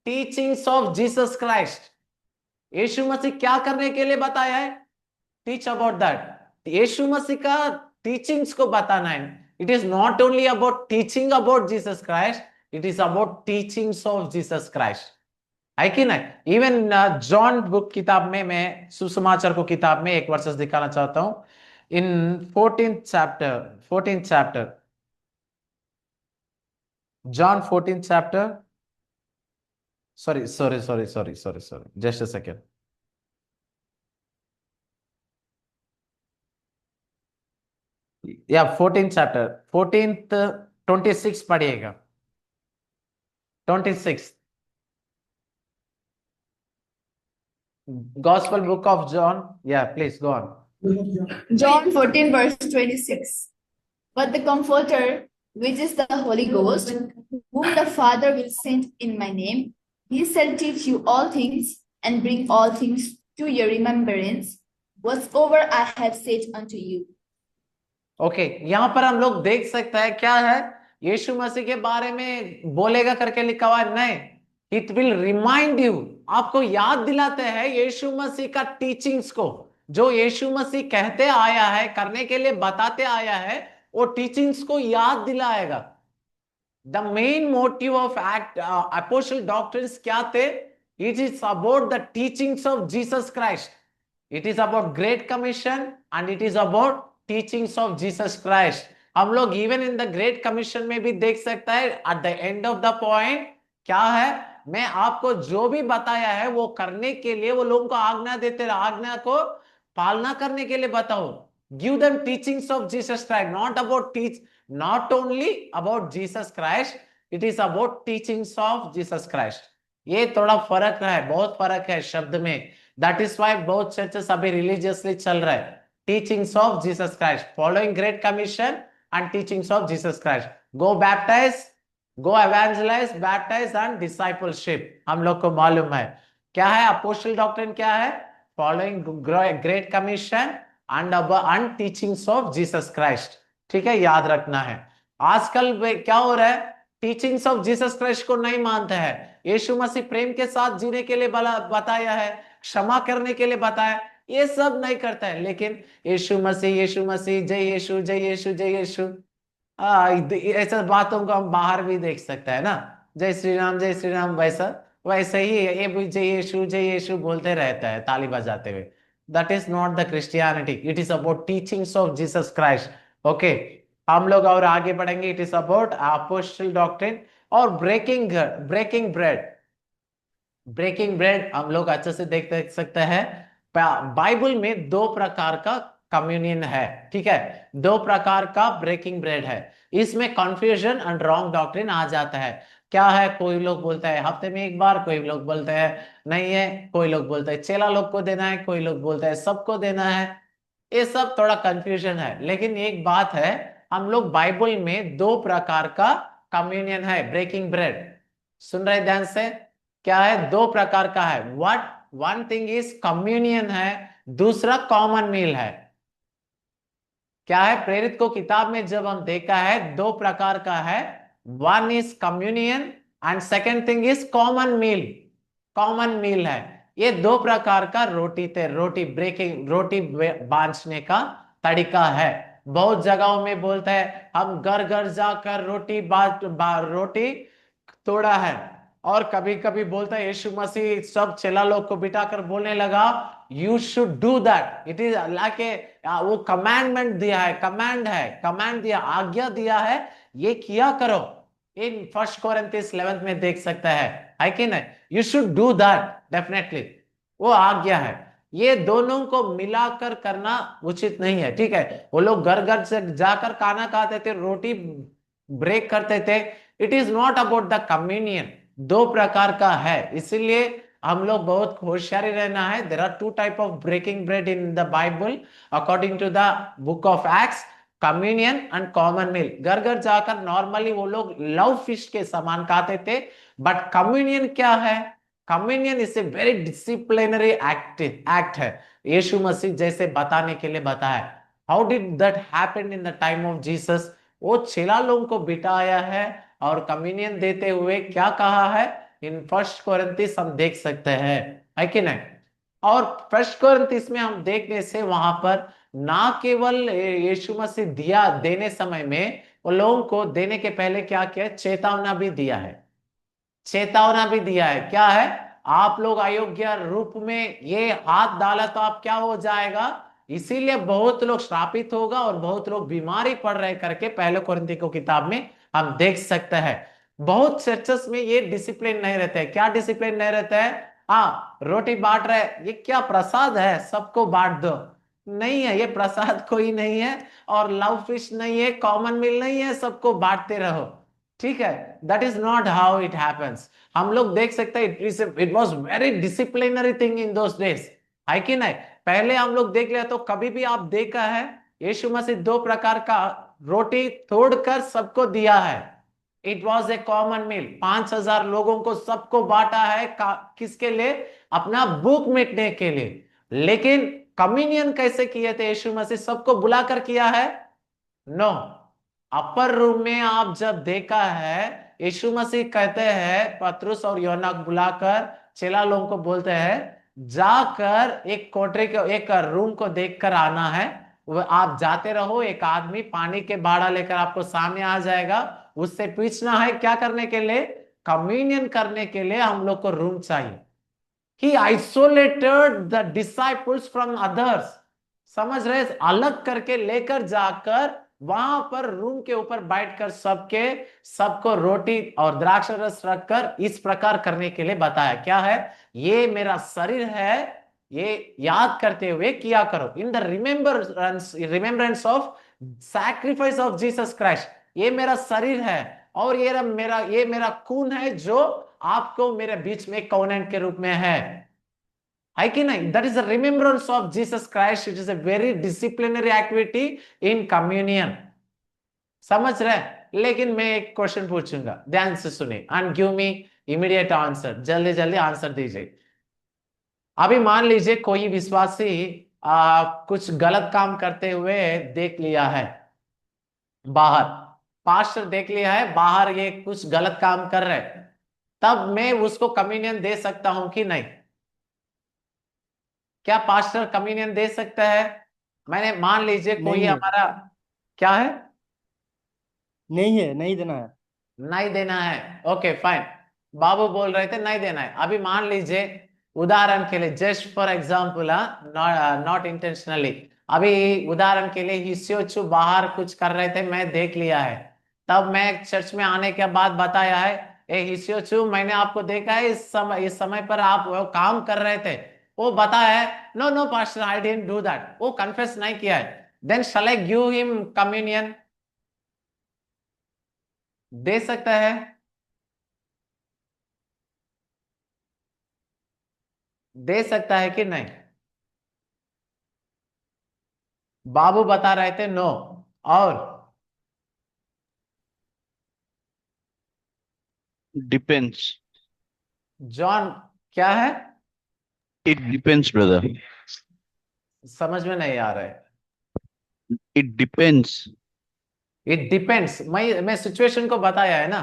Teachings of Jesus Christ. Yeshu Masih क्या करने के लिए बताया है? Teach about that. Yeshu Masih का टीचिंग्स को बताना है। It is not only about teaching about Jesus Christ, it is about teachings of Jesus Christ, है कि नहीं? इवन जॉन बुक किताब में, मैं सुसमाचार को किताब में एक वर्सेस दिखाना चाहता हूं, इन 14th chapter John 14th chapter, sorry, just a second. या 14th चैप्टर 14th 26 पढ़िएगा। 26. Gospel book of John. Yeah, please go on. John 14, verse 26. But the Comforter, which is the Holy Ghost, whom the Father will send in my name, he shall teach you all things and bring all things to your remembrance, whatsoever I have said unto you. Okay यहां पर हम लोग देख सकते हैं क्या है यीशु मसीह के बारे में बोलेगा करके लिखा हुआ है। नहीं, इट विल रिमाइंड यू, आपको याद दिलाते हैं यीशु मसीह का टीचिंग्स को, जो यीशु मसीह कहते आया है, करने के लिए बताते आया है, वो टीचिंग्स को याद दिलाएगा। The main motive of apostle doctrines क्या थे? It is about the teachings of Jesus Christ, it is about great commission and it is about teachings of Jesus Christ. हम लोग even in the great commission में भी देख सकता है at the end of the point क्या है, मैं आपको जो भी बताया है वो करने के लिए, वो लोगों को आज्ञा देते रहे, आज्ञा को पालना करने के लिए बताओ। Give them teachings of Jesus Christ, not about teach, not only about Jesus Christ, it is about teachings of Jesus Christ. ये थोड़ा फर्क है, बहुत फर्क है शब्द में। दैट इज वाई बहुत चर्चेस अभी रिलीजियसली चल रहा है। Teachings of Jesus Christ, following Great Commission and teachings of Jesus Christ. Go baptize, go evangelize, baptize and discipleship. हम लोग को मालूम है क्या है अपोस्टल डॉक्ट्रिन, क्या है? Following Great Commission and teachings of Jesus Christ. ठीक है, याद रखना है। आजकल क्या हो रहा है, टीचिंग्स ऑफ जीसस क्राइस्ट को नहीं मानते हैं। यीशु मसीह प्रेम के साथ जीने के लिए बताया है, क्षमा करने के लिए बताया, ये सब नहीं करता है। लेकिन यीशु मसीह, जय यीशु, जय यीशु, जय यीशु, ऐसा बातों को हम बाहर भी देख सकते हैं ना, जय श्री राम, जय श्री राम, वैसे ही ये भी जय यीशु बोलते रहता है ताली बजाते हुए। That is not the Christianity, it is about teachings of Jesus Christ. Okay, हम लोग और आगे बढ़ेंगे। It is about apostle doctrine और ब्रेकिंग ब्रेड हम लोग अच्छे से देख सकते हैं। बाइबल में दो प्रकार का कम्युनियन है, ठीक है, दो प्रकार का ब्रेकिंग ब्रेड है। इसमें कंफ्यूजन एंड रॉन्ग डॉक्ट्रिन आ जाता है। क्या है, कोई लोग बोलता है हफ्ते में एक बार, कोई लोग बोलते हैं नहीं है, कोई लोग बोलते हैं चेला लोग को देना है, कोई लोग बोलते हैं सबको देना है। ये सब थोड़ा कंफ्यूजन है। लेकिन एक बात है, हम लोग बाइबल में दो प्रकार का कम्युनियन है, ब्रेकिंग ब्रेड। सुन रहे ध्यान से, क्या है, दो प्रकार का है। What, one thing is communion है, दूसरा कॉमन मील है। क्या है, प्रेरित को किताब में जब हम देखा है दो प्रकार का है, one is communion and second thing is common meal है। ये दो प्रकार का रोटी बांटने का तरीका है। बहुत जगहों में बोलते हैं हम घर घर जाकर रोटी तोड़ा है, और कभी कभी बोलता है यीशु मसीह सब चेला लोग को बिठाकर बोलने लगा you should do that, it is like वो कमांडमेंट दिया है, कमांड दिया, आज्ञा दिया है, ये किया करो। इन 1 कोरिन्थियंस 11 में देख सकता है कि नहीं, you should do that, definitely वो आज्ञा है। ये दोनों को मिलाकर करना उचित नहीं है, ठीक है। वो लोग घर घर से जाकर खाना खाते थे, रोटी ब्रेक करते थे। It is not about the communion, दो प्रकार का है, इसलिए हम लोग बहुत होशियारी रहना है। There are two type of breaking bread in the Bible according to the book of Acts, communion and common meal. घर घर जाकर नॉर्मली वो लोग लव फिश के समान खाते थे, बट कम्युनियन क्या है, communion is a very disciplinary act है। यीशु मसीह जैसे बताने के लिए बताया। How did that happen in the time of Jesus, वो चेला लोगों को बिठाया है और कम्युनियन देते हुए क्या कहा है, इन 1 कोरिन्थियंस हम देख सकते हैं, है कि नहीं। और 1 कोरिन्थियंस में हम देखने से वहां पर ना केवल यीशु मसीह दिया, देने समय में वो लोगों को देने के पहले क्या किया, चेतावना भी दिया है, क्या है, आप लोग अयोग्य रूप में ये हाथ डाला तो आप क्या हो जाएगा, इसीलिए बहुत लोग श्रापित होगा और बहुत लोग बीमारी पड़ रहे करके 1 कोरिन्थियों की किताब में हम देख सकते हैं। बहुत चर्चेस में ये डिसिप्लिन नहीं रहता है। क्या डिसिप्लिन नहीं रहता है, हाँ रोटी बांट रहे, ये क्या प्रसाद है, सबको बांट दो, नहीं है, ये प्रसाद कोई नहीं है, और लव फिश नहीं है, कॉमन मील नहीं है, सबको बांटते रहो, ठीक है, that is not how it happens. हम लोग देख सकते हैं it was very disciplinary thing in those days, है कि नहीं? पहले हम लोग देख लिया तो कभी भी आप देखा है यीशु मसीह दो प्रकार का रोटी तोड़कर सबको दिया है। इट वॉज ए कॉमन मील, 5,000 लोगों को सबको बांटा है, किसके लिए? अपना भूख मिटने के लिए। लेकिन कम्युनियन कैसे किए थे यीशु मसीह? सबको बुलाकर किया है? नो। अपर रूम में आप जब देखा है यीशु मसीह कहते हैं पतरस और यूहन्ना को बुलाकर चेला लोगों को बोलते हैं जाकर एक कोठरी को एक रूम को देखकर आना है। वो आप जाते रहो, एक आदमी पानी के बाड़ा लेकर आपको सामने आ जाएगा, उससे पूछना है क्या करने के लिए? कम्युनियन करने के लिए हम लोग को रूम चाहिए। He isolated the disciples from others, समझ रहे? अलग करके लेकर जाकर वहां पर रूम के ऊपर बैठकर सबको रोटी और द्राक्ष रस रखकर इस प्रकार करने के लिए बताया। क्या है? ये मेरा शरीर है, ये याद करते हुए किया करो, in the remembrance of sacrifice of Jesus Christ. ये मेरा शरीर है और ये मेरा खून है जो आपको मेरे बीच में कॉवेनेंट के रूप में है कि नहीं? That is the remembrance of Jesus Christ. It is a very disciplinary activity in communion, समझ रहे? लेकिन मैं एक क्वेश्चन पूछूंगा, ध्यान से सुनिए and give me immediate answer, जल्दी जल्दी आंसर दीजिए। अभी मान लीजिए कोई विश्वासी कुछ गलत काम करते हुए देख लिया है बाहर, पास्टर देख लिया है बाहर ये कुछ गलत काम कर रहे, तब मैं उसको कम्युनियन दे सकता हूं कि नहीं? क्या पास्टर कम्युनियन दे सकता है? मैंने मान लीजिए कोई नहीं है, हमारा, क्या है? नहीं है, नहीं देना है। नहीं देना है, ओके फाइन। बाबू बोल रहे थे नहीं देना है। अभी मान लीजिए उदाहरण के लिए, just for example, not intentionally, अभी उदाहरण के लिए हिस्योचु बाहर कुछ कर रहे थे, मैं देख लिया है, तब मैं चर्च में आने के बाद बताया है ए हिस्योचु मैंने आपको देखा है इस समय पर आप वो काम कर रहे थे, वो बताया है no no pastor I didn't do that, वो कन्फेस नहीं किया है, then shall I give him communion? दे सकता है? दे सकता है कि नहीं? बाबू बता रहे थे नो, और Depends. जॉन क्या है? It depends, brother. समझ में नहीं आ रहा है। It depends. इट डिपेंड्स, मैं सिचुएशन को बताया है ना,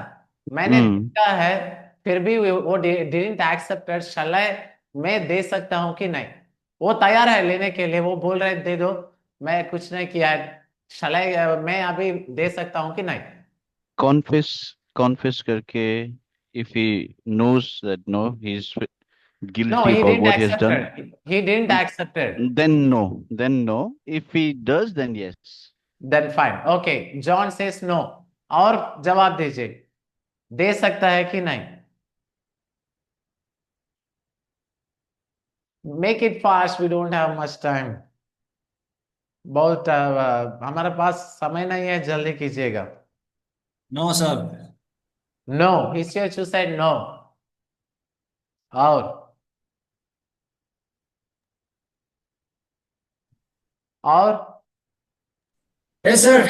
मैंने Hmm. देखा है फिर भी वो डिडंट एक्सेप्टेड, शैल आई, मैं दे सकता हूं कि नहीं? वो तैयार है लेने के लिए, वो बोल रहे दे दो, मैं कुछ नहीं किया है, शैल आई, मैं अभी दे सकता हूं कि नहीं? Confess करके, if he knows that no, he's no guilty he for didn't what he has done, accepted, he didn't accepted, then no. Then no. If he does, then yes. Then fine, okay, John says no, और जवाब दीजिए, दे सकता है कि नहीं? Make it fast, we don't have much time, बहुत हमारे पास समय नहीं है, जल्दी कीजिएगा। No sir. No, he said no, और और यस सर।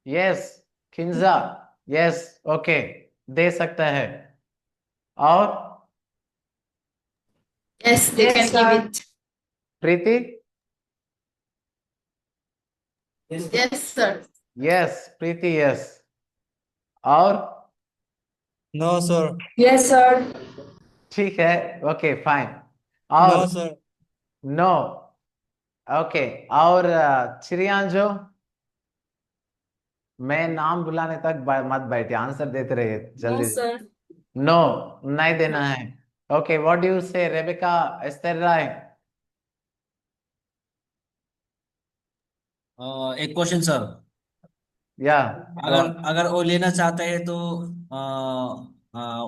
यस, खिंजा, यस, ओके, दे सकता है, और Yes, they can give it. Preeti? Yes, sir. Yes, Preeti, yes, और नो सर। Yes, sir. ठीक है, ओके फाइन, नो और सर। नो, ओके, और चिड़ियांजो, मैं नाम बुलाने तक मत बैठिए, आंसर देते रहिए No, जल्दी। sir. नो, नहीं देना है, ओके, व्हाट डू यू से रेबेका एस्तर राय? एक क्वेश्चन सर। या अगर अगर वो लेना चाहता है तो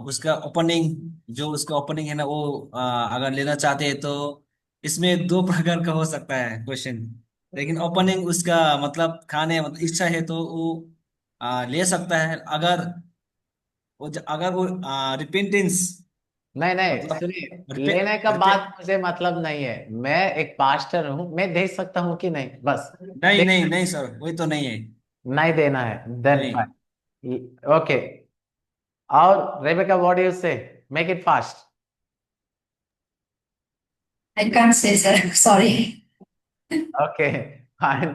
उसका ओपनिंग, जो उसका ओपनिंग है ना वो अगर लेना चाहते हैं तो इसमें दो प्रकार का हो सकता है क्वेश्चन। लेकिन ओपनिंग उसका मतलब खाने मतलब इच्छा है तो वो ले सकता है। अगर अगर वो रिपेंटेंस नहीं नहीं, मतलब सुनिए, रिपेंट लेने का बात रिपेंट मुझे मतलब नहीं है। मैं एक पास्टर हूं, मैं दे सकता हूं कि नहीं, बस। नहीं दे, नहीं नहीं सर, वही तो नहीं है। नहीं देना है, देन नहीं। फाइन। ओके, और रेबेका, व्हाट यू से? Make it fast. I can't say, sir. Sorry. Okay, fine,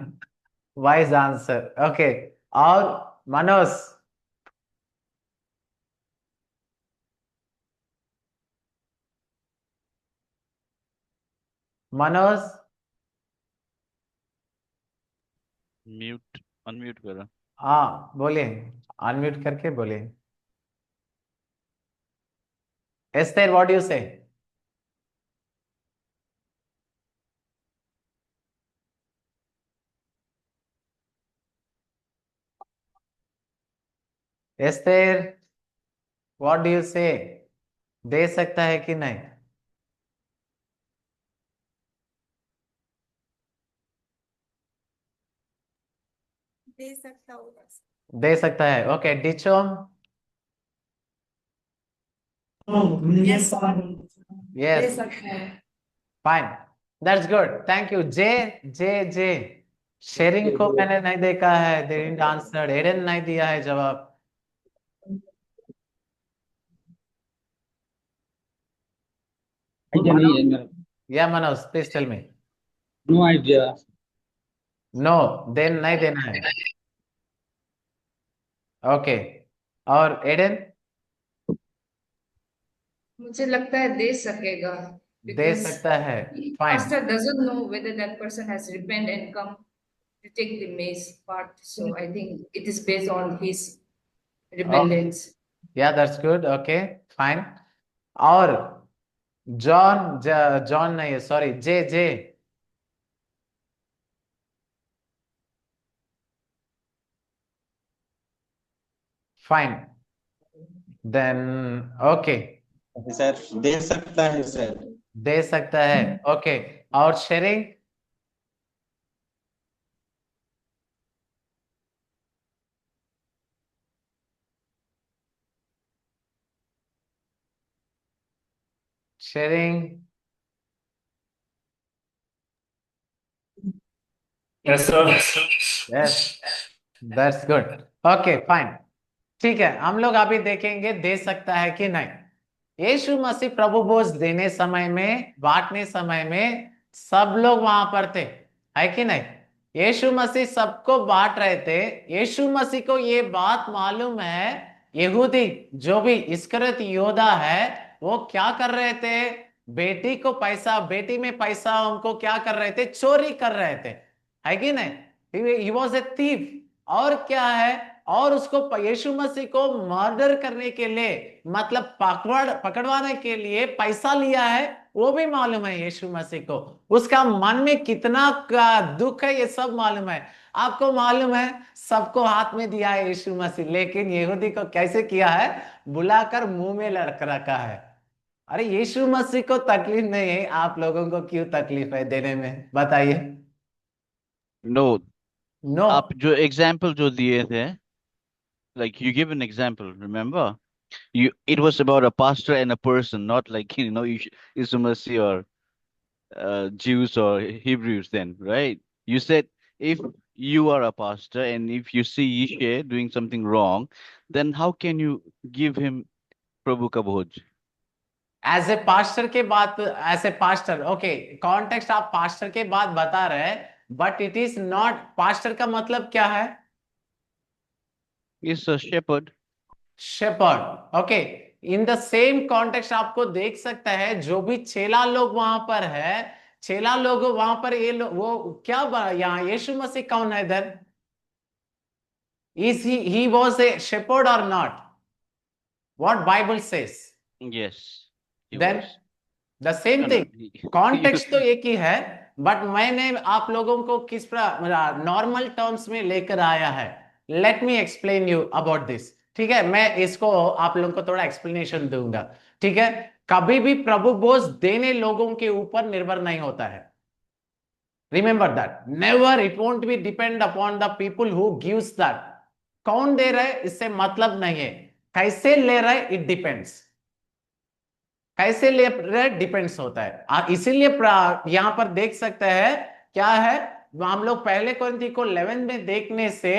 wise answer. Okay, और मनोज। मनोज, Mute, unmute करो. हाँ बोलिए, अनम्यूट करके बोलिए। एस्तेर, व्हाट यू से? एस्तेर, व्हाट डू यू से? दे सकता है कि नहीं? दे सकता होगा। दे सकता है, ओके। डिचोम, Yes, sir. दे यस, सकता है। Fine, that's good, thank you. जे, जे शेरिंग को मैंने नहीं देखा है, दे डिडंट आंसर। एडन नहीं दिया है जवाब। idea नहीं है मेरा. या Manoj, please tell me. No idea. No, then नहीं देना है। ओके, और एडन? मुझे लगता है दे सकेगा दे because सकता है, fine. pastor doesn't know whether that person has repented and come to take the maize part. So I think it is based on his repentance. या दैट्स गुड, ओके, फाइन। और John, John नहीं है, sorry, J, fine, then okay, sir दे सकता है sir. दे सकता है, ओके। और sharing? Sharing, Yes, sir. Yes, that's good, okay, fine. ठीक है, हम लोग अभी देखेंगे दे सकता है कि नहीं। यीशु मसीह प्रभु भोज देने समय में, बांटने समय में सब लोग वहां पर थे, है कि नहीं? यीशु मसीह सबको बांट रहे थे। यीशु मसीह को ये बात मालूम है, यहूदी जो भी इस्करियोत योद्धा है, वो क्या कर रहे थे? बेटी को पैसा, बेटी में पैसा उनको क्या कर रहे थे? चोरी कर रहे थे, है कि नहीं? He was a thief. और क्या है? और उसको यीशु मसीह को मर्डर करने के लिए, मतलब पकड़वाने के लिए पैसा लिया है, वो भी मालूम है यीशु मसीह को। उसका मन में कितना का दुख है, ये सब मालूम है। आपको मालूम है, सबको हाथ में दिया है यीशु मसीह, लेकिन यहूदी को कैसे किया है? बुलाकर मुंह में लड़क रखा है। अरे यीशु मसीह को तकलीफ नहीं है, आप लोगों को क्यों तकलीफ है देने में, बताइए? No, नो, आप जो example जो दिए थे, like you give an example, remember? It was about a pastor and a person, not like, Isumasi or Jews or Hebrews then, right? You said if you are a pastor and if you see Yishe doing something wrong, then how can you give him Prabhu ka Bhoj? As a pastor के बात, as a pastor, okay, context आप pastor के बात बता रहे हैं, but it is not, pastor का मतलब क्या है? He's a shepherd. Shepherd, okay. In the same context आपको देख सकता है, जो भी चेला लोग वहां पर है, चेला लोग वहां पर, ये लोग वो क्या यहाँ यीशु मसीह कौन है इधर? Is he was a shepherd और not? What Bible says? Yes, he then was. The same No, no. Thing, context तो एक ही है, बट मैंने आप लोगों को किस प्रकार नॉर्मल टर्म्स में लेकर आया है। Let me explain you about this, ठीक है? मैं इसको आप लोगों को थोड़ा एक्सप्लेनेशन दूंगा, ठीक है? कभी भी प्रभु बोझ देने लोगों के ऊपर निर्भर नहीं होता है। Remember that, never, it won't be depend upon the people who gives that. कौन दे रहे इससे मतलब नहीं है, कैसे ले रहे इट डिपेंड्स, कैसे ले रहे डिपेंड्स होता है। इसीलिए यहां पर देख सकते हैं क्या है, हम लोग पहले कोरिन्थी को 11 में देखने से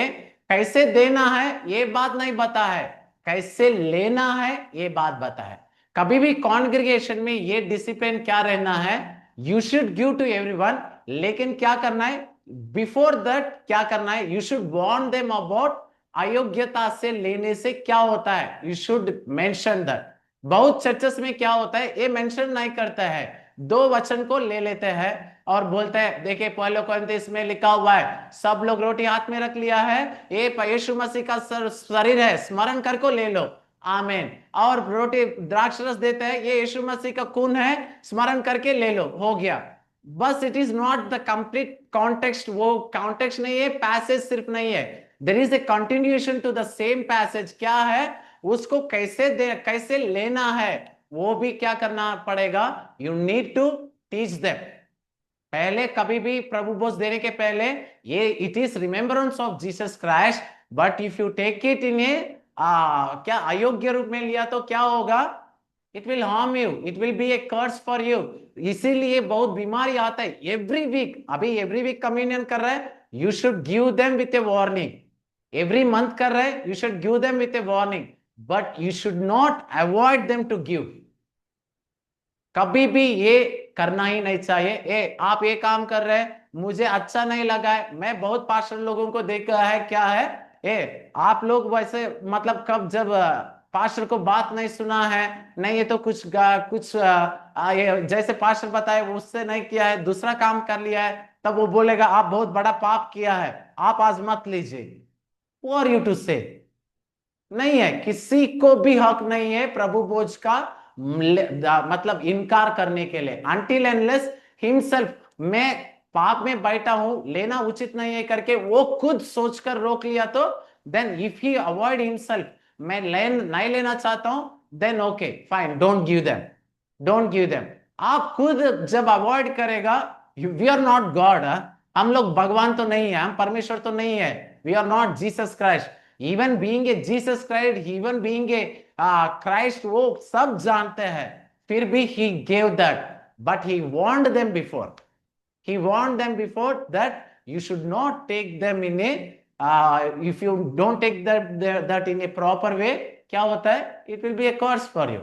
कैसे देना है ये बात नहीं बता है, कैसे लेना है ये बात बता है। कभी भी कॉन्ग्रीगेशन में ये डिसिप्लिन क्या रहना है, you should give to everyone, लेकिन क्या करना है बिफोर दैट, क्या करना है, you should warn them about अयोग्यता से लेने से क्या होता है, यू शुड मेंशन दैट। बहुत चर्चेस में क्या होता है, ये मेंशन नहीं करता है, दो वचन को ले लेते हैं और बोलते हैं देखिए पहले कोरिन्थियों में लिखा हुआ है सब लोग रोटी हाथ में रख लिया है, ये यीशु मसीह का शरीर है, स्मरण करके ले लो, आमीन। और रोटी द्राक्ष रस देते हैं, ये यीशु मसीह का खून है, स्मरण करके ले लो, हो गया बस। It is not the complete context, वो कॉन्टेक्स्ट नहीं है, पैसेज सिर्फ नहीं है, there is a continuation to the same passage. क्या है, उसको कैसे लेना है वो भी क्या करना पड़ेगा, you need to teach them. पहले कभी भी प्रभु भोज देने के पहले ये it is remembrance of Jesus Christ, but if you take it in a क्या अयोग्य रूप में लिया तो क्या होगा, it will harm you, it will be a curse for you. इसीलिए बहुत बीमारी आता है एवरी वीक, अभी एवरी वीक कम्युनियन कर रहे हैं, you should give them with a warning, every month कर रहे हैं, you should give them with a warning, but you should not avoid them to give. कभी भी ये करना ही नहीं चाहिए। आप ये काम कर रहे हैं, मुझे अच्छा नहीं लगा है, मैं बहुत पास्टर लोगों को देखा है क्या है, आप लोग वैसे मतलब कब जब पास्टर को बात नहीं सुना है, नहीं ये तो कुछ ये जैसे पास्टर बताए वो उससे नहीं किया है, दूसरा काम कर लिया है, तब वो बोलेगा आप बहुत बड़ा पाप किया है, आप आज मत लीजिए। Who are you to say? नहीं है, किसी को भी हक नहीं है प्रभु भोज का मतलब इनकार करने के लिए, until unless himself, मैं पाप में बैठा हूं, लेना उचित नहीं है करके वो खुद सोचकर रोक लिया तो then if he avoid himself, मैं नहीं लेना चाहता हूं, then okay fine, don't give them, don't give them। आप खुद जब अवॉइड करेगा, we are not God, हम लोग भगवान तो नहीं है, हम परमेश्वर तो नहीं है, we are not Jesus Christ, even being a Jesus Christ, even being a Christ, वो सब जानते हैं, फिर भी he gave that, but he warned them before, he warned them before that you should not take them in a if you don't take that in a proper way, क्या होता है, it will be a curse for you।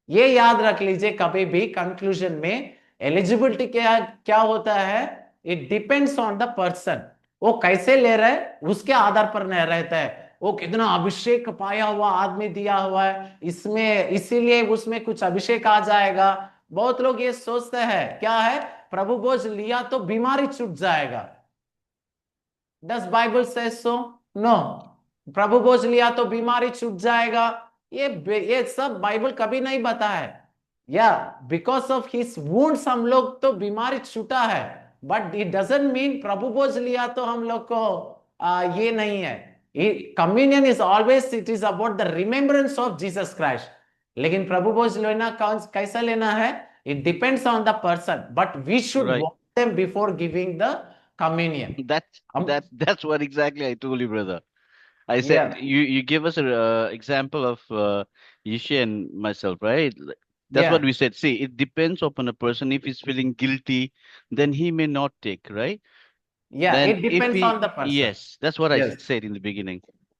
ये याद रख लीजिए कभी भी conclusion में, एलिजिबिलिटी क्या क्या होता है, it depends on the person, वो कैसे ले रहा है उसके आधार पर नहीं रहता है, वो कितना अभिषेक पाया हुआ आदमी दिया हुआ है इसमें, इसीलिए उसमें कुछ अभिषेक आ जाएगा। बहुत लोग ये सोचते हैं क्या है, प्रभु भोज लिया तो बीमारी छूट जाएगा, डस बाइबल से सो, नो, प्रभु भोज लिया तो बीमारी छूट जाएगा, ये सब बाइबल कभी नहीं बता है। या बिकॉज ऑफ हिज वुंड्स हम लोग तो बीमारी छूटा है, बट इट डजंट मीन प्रभु भोज लिया तो हम लोग को ये नहीं है। Communion is always, it is about the remembrance of Jesus Christ, लेकिन प्रभु भोज लेना कैसा लेना है, it depends on the person, but we should watch them before giving the communion। That's what exactly I told you, brother. I said you give us a example of Yishe and myself, right? That's what we said. See, it depends upon a person. If he's feeling guilty, then he may not take, right? Yeah, Then it depends on the person. Yes, that's what I said in the beginning.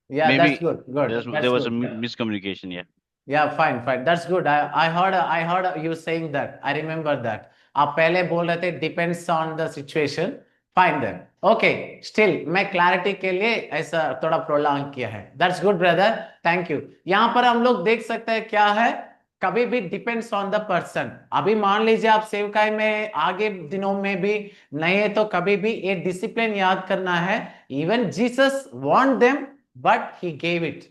Yeah, Maybe that's good. Good. there was a miscommunication. Yeah. Yeah, fine, fine. That's good. I heard you saying that. I remember that. आप पहले बोल रहे थे depends on the situation. Fine then. Okay. Still, मैं clarity के लिए ऐसा थोड़ा prolong किया है. That's good, brother. Thank you. यहाँ पर हम लोग देख सकते हैं क्या है, कभी भी depends on the person। अभी मान लीजिए आप सेवकाई में आगे दिनों में भी नहीं है तो कभी भी ये डिसिप्लिन याद करना है। Even Jesus warned them, but he gave it.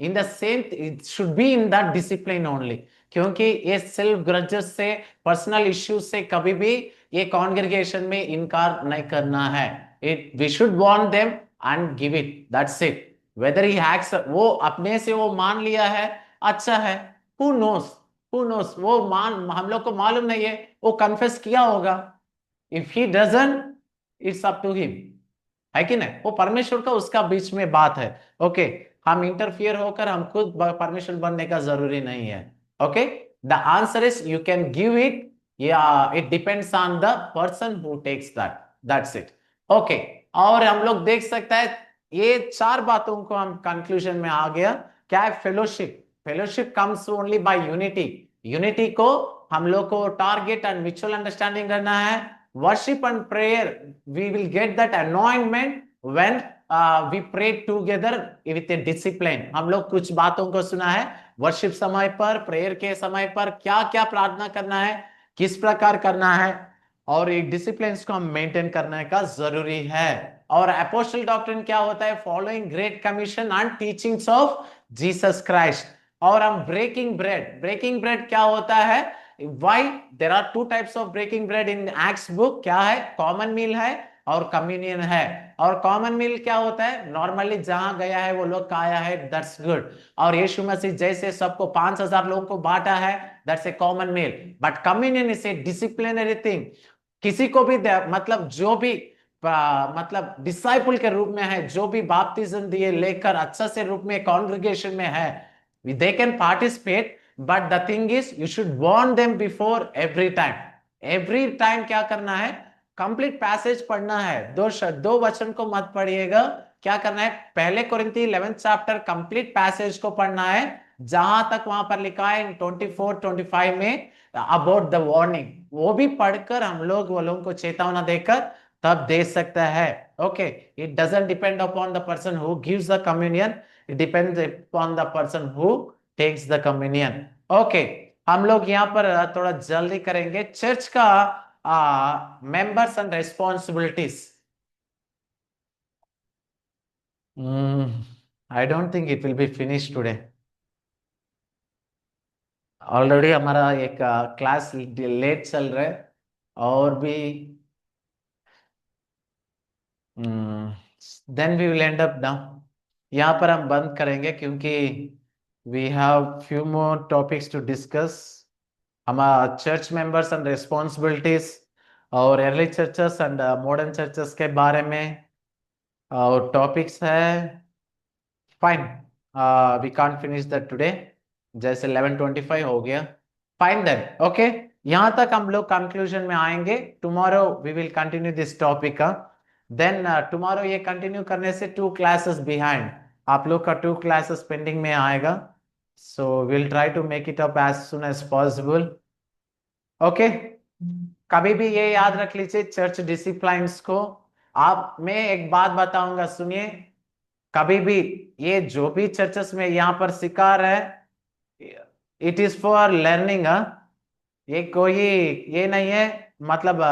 In the same, it should be in that discipline only, क्योंकि ये सेल्फ ग्रजेस से, पर्सनल इश्यूज से कभी भी ये कॉन्ग्रेगेशन में इनकार नहीं करना है। It we should warn them and give it, that's it. Whether he hacks, वो अपने से वो मान लिया है, अच्छा है, हु नोस, वो हम लोग को मालूम नहीं है, वो कन्फेस किया होगा। If he doesn't, it's up to him, है कि नहीं, वो परमेश्वर का उसका बीच में बात है। ओके हम इंटरफियर होकर हम खुद परमिशन बनने का जरूरी नहीं है. Okay, the answer is you can give it, या it depends on the person who takes that. That's it. Okay, और हम लोग देख सकता है ये चार बातों को हम कंक्लूजन में आ गया. क्या है? Fellowship. Fellowship comes only by unity. Unity को हम लोग को टारगेट एंड म्यूचुअल अंडरस्टैंडिंग करना है. Worship and prayer, we will get that anointment when we pray together with a discipline. हम लोग कुछ बातों को सुना है, वर्शिप समय पर, प्रेयर के समय पर क्या क्या प्रार्थना करना है, किस प्रकार करना है, और एक डिसिप्लिन को हम मेंटेन करने का जरूरी है. और अपोस्टल डॉक्ट्रिन क्या होता है? Following great commission and teachings of Jesus Christ. और हम ब्रेकिंग ब्रेड. ब्रेकिंग ब्रेड क्या होता है? Why there are two types of breaking bread in Acts book? क्या है? कॉमन मील है और कम्युनियन है. और कॉमन मील क्या होता है? नॉर्मली जहां गया है वो लोग खाया है, दैट्स गुड. और यीशु मसीह जैसे सबको 5,000 लोगों को बांटा है, that's a common meal. But communion is a disciplinary thing. किसी को भी मतलब जो भी मतलब डिसाइपल के रूप में है, जो भी बाप्तिज्म दिए लेकर अच्छा से रूप में कॉन्ग्रेगेशन में है, they can participate, but the thing is you should warn them before every time क्या करना है? कंप्लीट पैसेज पढ़ना है. दो वचन को मत पढ़िएगा. क्या करना है? पहले कोरिंथी 11th चैप्टर कंप्लीट पैसेज को पढ़ना है, जहां तक वहां पर लिखा है 24-25 में अबाउट द वार्निंग. वो भी पढ़कर हम लोग वो लोगों को चेतावना देकर तब दे सकता है. Okay, it doesn't depend upon the person who gives the communion, it depends upon the person who takes the communion. Okay, हम लोग यहाँ पर थोड़ा जल्दी करेंगे. चर्च का members and responsibilities. I don't think it will be finished today. Already हमारा एक क्लास लेट चल रहा है और भी. then we will end up now. यहाँ पर हम बंद करेंगे क्योंकि we have few more topics to discuss. हमारा चर्च मेंबर्स एंड रिस्पॉन्सिबिलिटीज और early churches and modern churches के बारे में और टॉपिक्स है. Fine, we can't finish that today. जैसे 11:25 हो गया. Fine then. ओके, यहाँ तक हम लोग कंक्लूजन में आएंगे. Tomorrow we will continue this topic. Then tomorrow ये कंटिन्यू करने से 2 क्लासेस बिहाइंड. आप लोग का 2 क्लासेस पेंडिंग में आएगा. So will try to make it up as soon as possible. Okay, कभी भी ये याद रख लीजिए चर्च डिसिप्लिन्स को. आप, मैं एक बात बताऊंगा, सुनिए. कभी भी ये जो भी चर्चेस में यहाँ पर सिखा रहे हैं, इट इज फॉर लर्निंग. ये कोई ये नहीं है, मतलब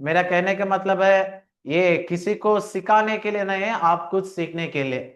मेरा कहने का मतलब है ये किसी को सिखाने के लिए नहीं है, आप कुछ सीखने के लिए.